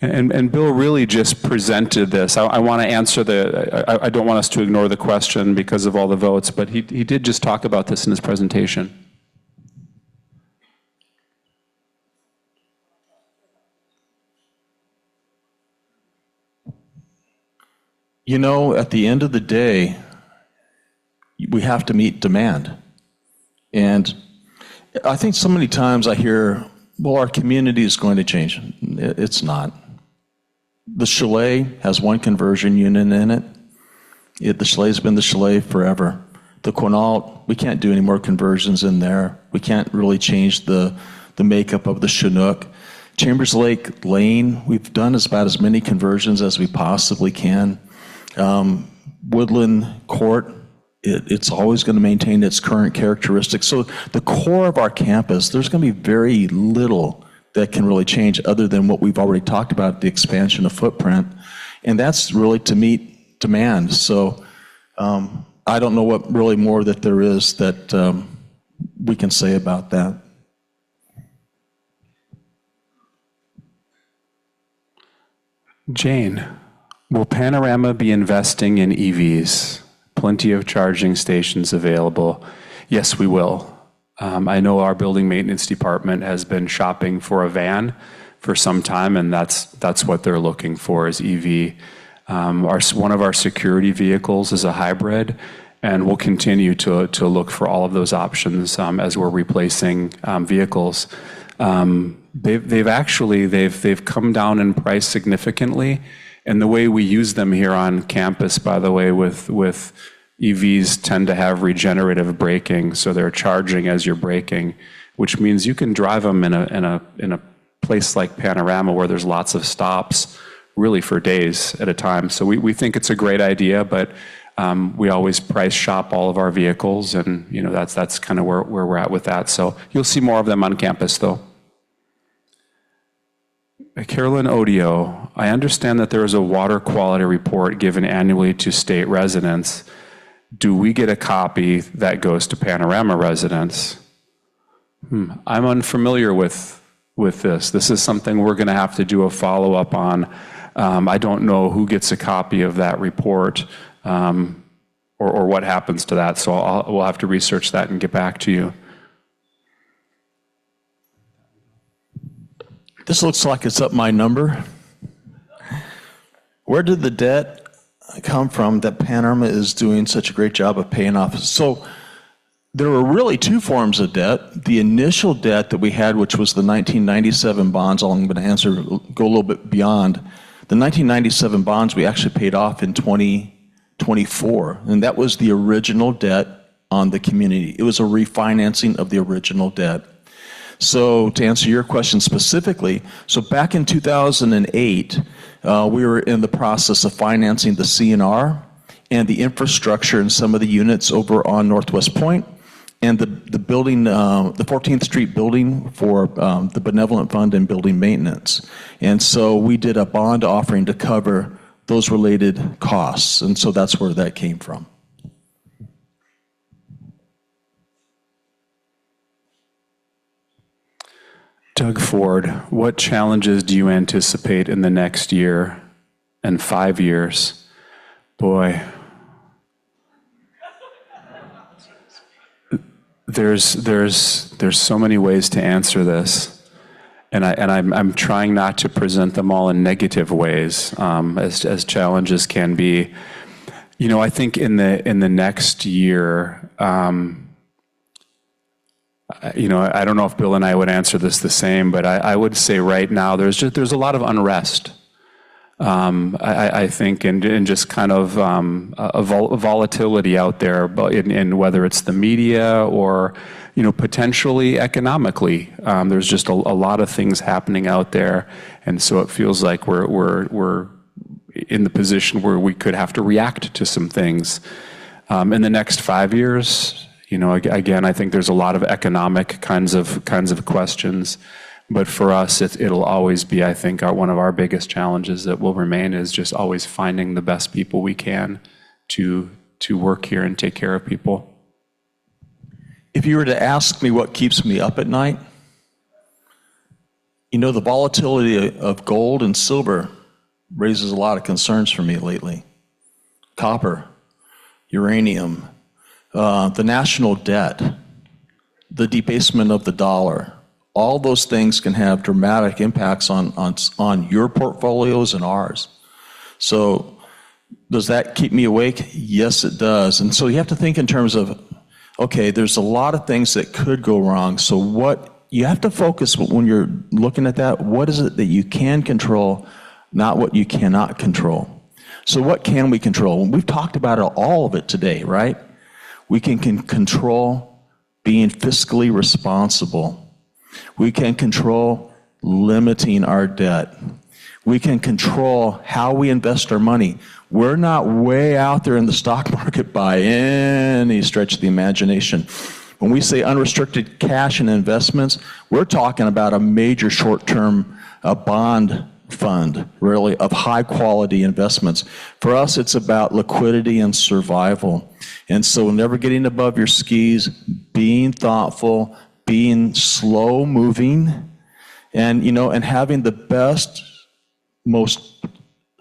And Bill really just presented this. I want to answer I don't want us to ignore the question because of all the votes, but he did just talk about this in his presentation. You know, at the end of the day, we have to meet demand. And I think so many times I hear, well, our community is going to change. It's not. The Chalet has one conversion unit in it. The Chalet's been the Chalet forever. The Quinault, we can't do any more conversions in there. We can't really change the makeup of the Chinook. Chambers Lake Lane, we've done about as many conversions as we possibly can. Woodland Court, it's always going to maintain its current characteristics. So the core of our campus, there's going to be very little that can really change other than what we've already talked about, the expansion of footprint. And that's really to meet demand. So I don't know what really more that there is that we can say about that. Jane, will Panorama be investing in EVs? Plenty of charging stations available. Yes, we will. I know our building maintenance department has been shopping for a van for some time, and that's what they're looking for is EV. One of our security vehicles is a hybrid, and we'll continue to look for all of those options as we're replacing vehicles. They've come down in price significantly, and the way we use them here on campus, by the way, with EVs tend to have regenerative braking, so they're charging as you're braking, which means you can drive them in a place like Panorama where there's lots of stops, really for days at a time. So we think it's a great idea, but we always price shop all of our vehicles, and that's kind of where we're at with that. So you'll see more of them on campus, though. Carolyn Odio, I understand that there is a water quality report given annually to state residents. Do we get a copy that goes to Panorama residents? I'm unfamiliar with this. This is something we're going to have to do a follow-up on. I don't know who gets a copy of that report or what happens to that, so we'll have to research that and get back to you. This looks like it's up my number. Where did the debt come from that Panorama is doing such a great job of paying off? So there were really two forms of debt. The initial debt that we had, which was the 1997 bonds, I'm going to go a little bit beyond. The 1997 bonds we actually paid off in 2024, and that was the original debt on the community. It was a refinancing of the original debt. So to answer your question specifically, so back in 2008, we were in the process of financing the CNR and the infrastructure in some of the units over on Northwest Point, and the building, the 14th Street building for the Benevolent Fund and building maintenance. And so we did a bond offering to cover those related costs, and so that's where that came from. Doug Ford, what challenges do you anticipate in the next year and 5 years? Boy, there's so many ways to answer this, and I'm trying not to present them all in negative ways, as challenges can be. I think in the next year, I don't know if Bill and I would answer this the same, but I would say right now there's a lot of unrest. I think, and just kind of a volatility out there, in whether it's the media or potentially economically. There's just a lot of things happening out there, and so it feels like we're in the position where we could have to react to some things. In the next 5 years, again, I think there's a lot of economic kinds of questions. But for us, it'll always be, I think, one of our biggest challenges that will remain is just always finding the best people we can to work here and take care of people. If you were to ask me what keeps me up at night, the volatility of gold and silver raises a lot of concerns for me lately. Copper, uranium, the national debt, the debasement of the dollar. All those things can have dramatic impacts on your portfolios and ours. So does that keep me awake? Yes, it does. And so you have to think in terms of, okay, there's a lot of things that could go wrong. So what you have to focus when you're looking at that, what is it that you can control, not what you cannot control. So what can we control? We've talked about all of it today, right? We can control being fiscally responsible. We can control limiting our debt. We can control how we invest our money. We're not way out there in the stock market by any stretch of the imagination. When we say unrestricted cash and investments, we're talking about a major short-term bond fund, really, of high-quality investments. For us, it's about liquidity and survival. And so never getting above your skis, being thoughtful, being slow moving, and having the best, most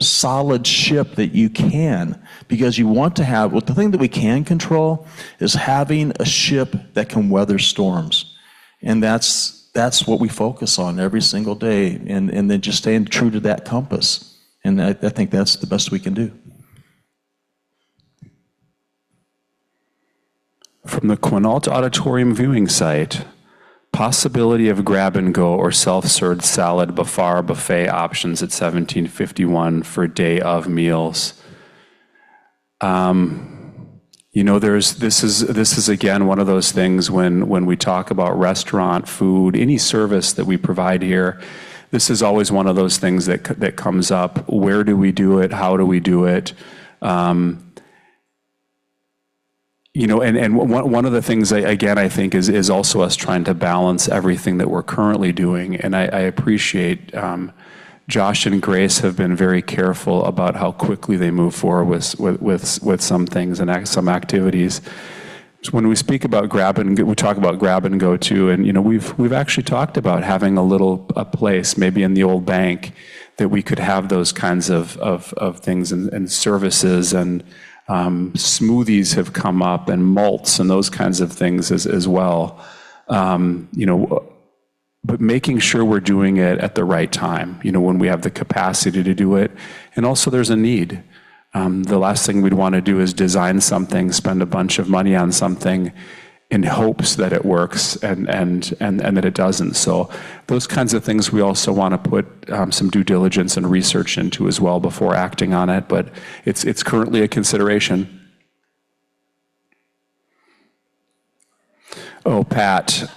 solid ship that you can, because you want to have, the thing that we can control is having a ship that can weather storms. And that's what we focus on every single day, and then just staying true to that compass. And I think that's the best we can do. From the Quinault Auditorium viewing site, possibility of grab-and-go or self-served salad buffet options at 1751 for day of meals. This is again one of those things when we talk about restaurant food, any service that we provide here. This is always one of those things that comes up. Where do we do it? How do we do it? And one of the things, again, I think is also us trying to balance everything that we're currently doing. And I appreciate Josh and Grace have been very careful about how quickly they move forward with some things and some activities. So when we speak about we talk about grab and go too. And we've actually talked about having a place, maybe in the old bank, that we could have those kinds of things and services, and smoothies have come up, and malts and those kinds of things as well. But making sure we're doing it at the right time, when we have the capacity to do it, and also there's a need. The last thing we'd want to do is design something, spend a bunch of money on something in hopes that it works and that it doesn't. So those kinds of things we also want to put some due diligence and research into as well before acting on it, but it's currently a consideration. Oh, Pat,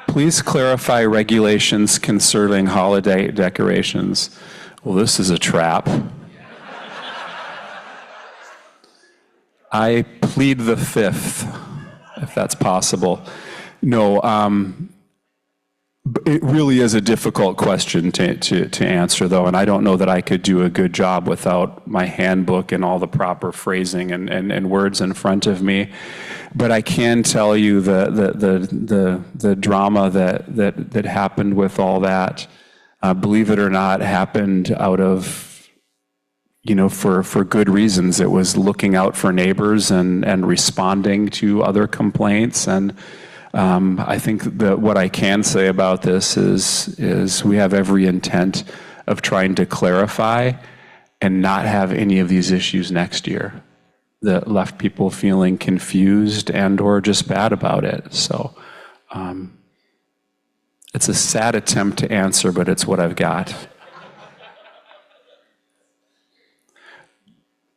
please clarify regulations concerning holiday decorations. Well, this is a trap. I plead the fifth, if that's possible. No, it really is a difficult question to answer, though, and I don't know that I could do a good job without my handbook and all the proper phrasing and words in front of me. But I can tell you the drama that happened with all that, believe it or not, happened out of, for good reasons. It was looking out for neighbors and responding to other complaints. And I think that what I can say about this is we have every intent of trying to clarify and not have any of these issues next year that left people feeling confused and or just bad about it. So It's a sad attempt to answer, but it's what I've got.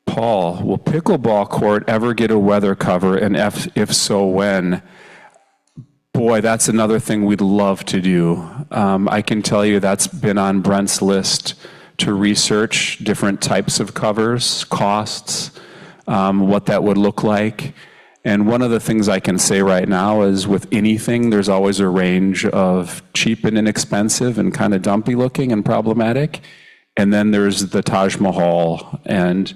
Paul, will pickleball court ever get a weather cover, and if so, when? Boy, that's another thing we'd love to do. I can tell you that's been on Brent's list to research different types of covers, costs, what that would look like. And one of the things I can say right now is with anything, there's always a range of cheap and inexpensive and kind of dumpy looking and problematic. And then there's the Taj Mahal, and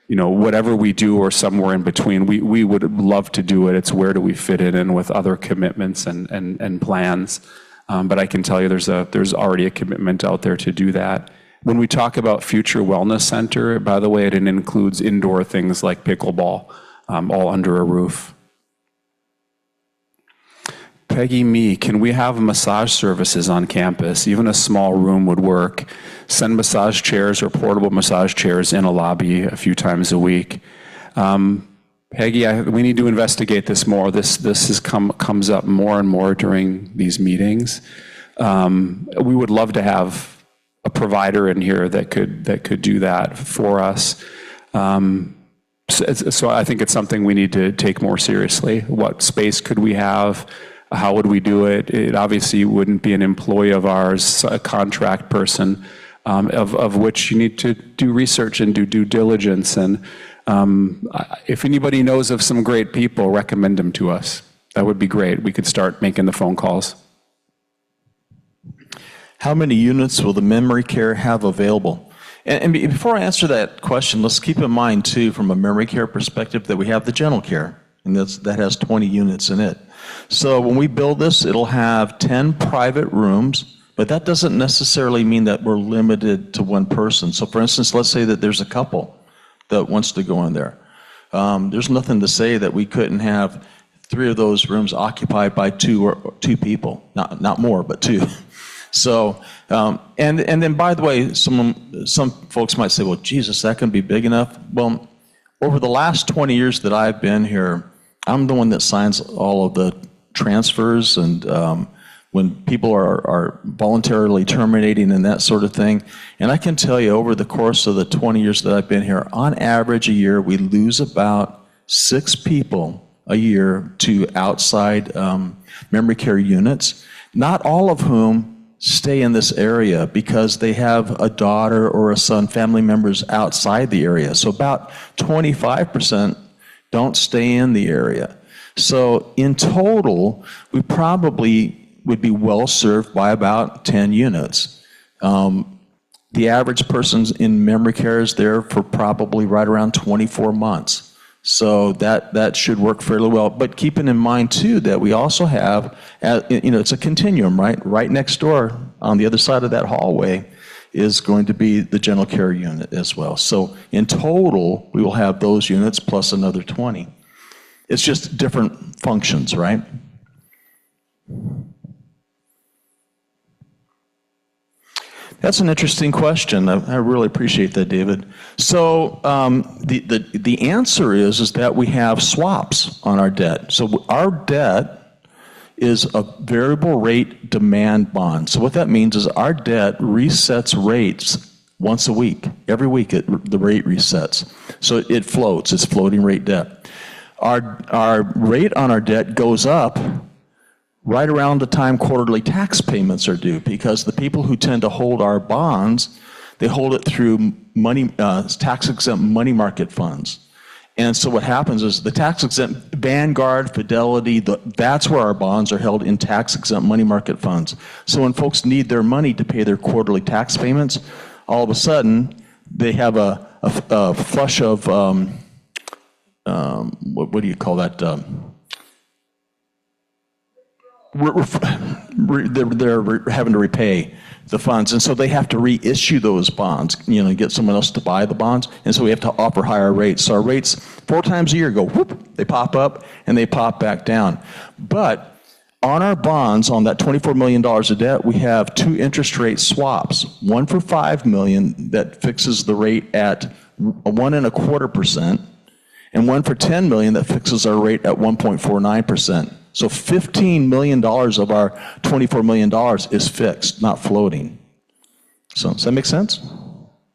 whatever we do or somewhere in between, we would love to do it. It's where do we fit it in with other commitments and plans. But I can tell you there's already a commitment out there to do that. When we talk about future wellness center, by the way, it includes indoor things like pickleball, all under a roof. Peggy Me, can we have massage services on campus? Even a small room would work. Send massage chairs or portable massage chairs in a lobby a few times a week. Peggy, we need to investigate this more. This comes up more and more during these meetings. We would love to have a provider in here that could do that for us. So I think it's something we need to take more seriously. What space could we have? How would we do it? It obviously wouldn't be an employee of ours, a contract person, of which you need to do research and do due diligence. And if anybody knows of some great people, recommend them to us. That would be great. We could start making the phone calls. How many units will the memory care have available? And before I answer that question, let's keep in mind, too, from a memory care perspective, that we have the general care, and that has 20 units in it. So when we build this, it'll have 10 private rooms, but that doesn't necessarily mean that we're limited to one person. So for instance, let's say that there's a couple that wants to go in there. There's nothing to say that we couldn't have 3 of those rooms occupied by two people, not more, but 2. So, and then by the way, some folks might say, well, Jesus, that can be big enough. Well, over the last 20 years that I've been here, I'm the one that signs all of the transfers and when people are voluntarily terminating and that sort of thing. And I can tell you, over the course of the 20 years that I've been here, on average a year, we lose about 6 people a year to outside memory care units, not all of whom stay in this area because they have a daughter or a son, family members outside the area. So about 25% don't stay in the area. So in total, we probably would be well served by about 10 units. The average person in memory care is there for probably right around 24 months. So that should work fairly well. But keeping in mind, too, that we also have, it's a continuum, right? Right next door on the other side of that hallway is going to be the general care unit as well. So in total, we will have those units plus another 20. It's just different functions, right? That's an interesting question. I really appreciate that, David. So the answer is that we have swaps on our debt. So our debt is a variable rate demand bond. So what that means is our debt resets rates once a week. Every week the rate resets. So it floats. It's floating rate debt. Our rate on our debt goes up right around the time quarterly tax payments are due, because the people who tend to hold our bonds, they hold it through tax-exempt money market funds. And so what happens is the tax-exempt Vanguard, Fidelity, that's where our bonds are held, in tax-exempt money market funds. So when folks need their money to pay their quarterly tax payments, all of a sudden they have a flush of, what do you call that? They're having to repay the funds, and so they have to reissue those bonds, get someone else to buy the bonds, and so we have to offer higher rates. So our rates 4 times a year go whoop, they pop up and they pop back down. But on our bonds, on that $24 million of debt, we have 2 interest rate swaps, one for $5 million that fixes the rate at 1.25%, and one for $10 million that fixes our rate at 1.49%. So $15 million of our $24 million is fixed, not floating. So does that make sense?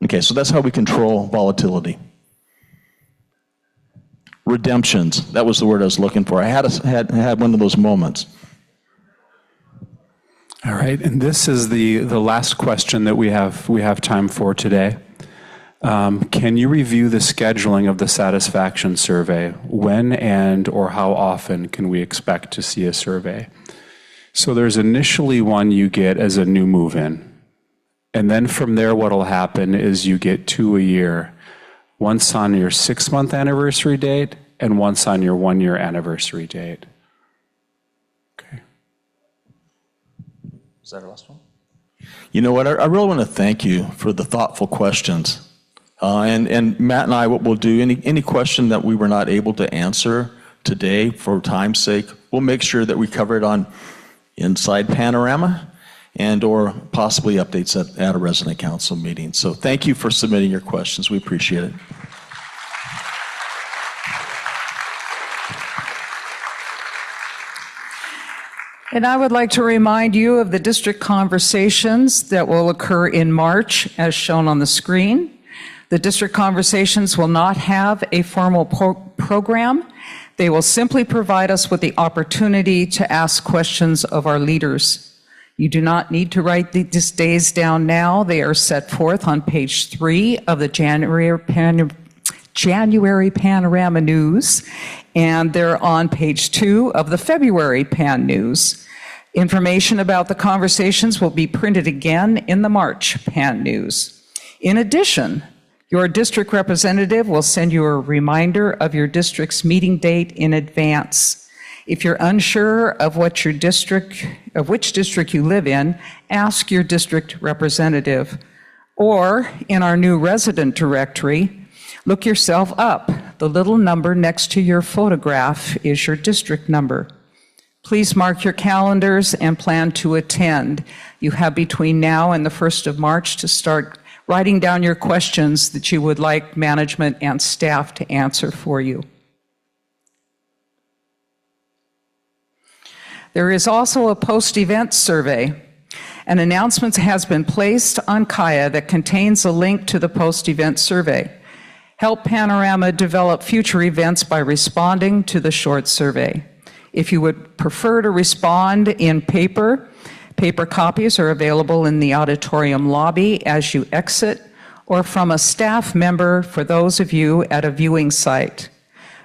Okay, so that's how we control volatility. Redemptions, that was the word I was looking for. I had one of those moments. All right, and this is the last question that we have time for today. Can you review the scheduling of the satisfaction survey? When and or how often can we expect to see a survey? So there's initially one you get as a new move-in. And then from there, what'll happen is you get 2 a year, once on your 6-month anniversary date and once on your 1-year anniversary date. Okay. Is that our last one? You know what? I really want to thank you for the thoughtful questions. And Matt and I, what we'll do, any question that we were not able to answer today for time's sake, we'll make sure that we cover it on inside Panorama and or possibly updates at a resident council meeting. So thank you for submitting your questions. We appreciate it. And I would like to remind you of the district conversations that will occur in March, as shown on the screen. The district conversations will not have a formal program. They will simply provide us with the opportunity to ask questions of our leaders. You do not need to write these days down now. They are set forth on page 3 of the January Panorama News, and they're on page 2 of the February Pan News. Information about the conversations will be printed again in the March Pan News. In addition, your district representative will send you a reminder of your district's meeting date in advance. If you're unsure of which district you live in, ask your district representative. Or in our new resident directory, look yourself up. The little number next to your photograph is your district number. Please mark your calendars and plan to attend. You have between now and the 1st of March to start writing down your questions that you would like management and staff to answer for you. There is also a post-event survey. An announcement has been placed on Kaya that contains a link to the post-event survey. Help Panorama develop future events by responding to the short survey. If you would prefer to respond in paper copies are available in the auditorium lobby as you exit, or from a staff member for those of you at a viewing site.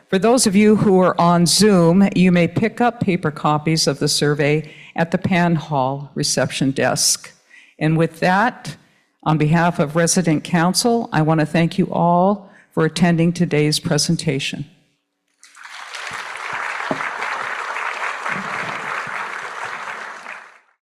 For those of you who are on Zoom, you may pick up paper copies of the survey at the Pan Hall reception desk. And with that, on behalf of Resident Council, I want to thank you all for attending today's presentation.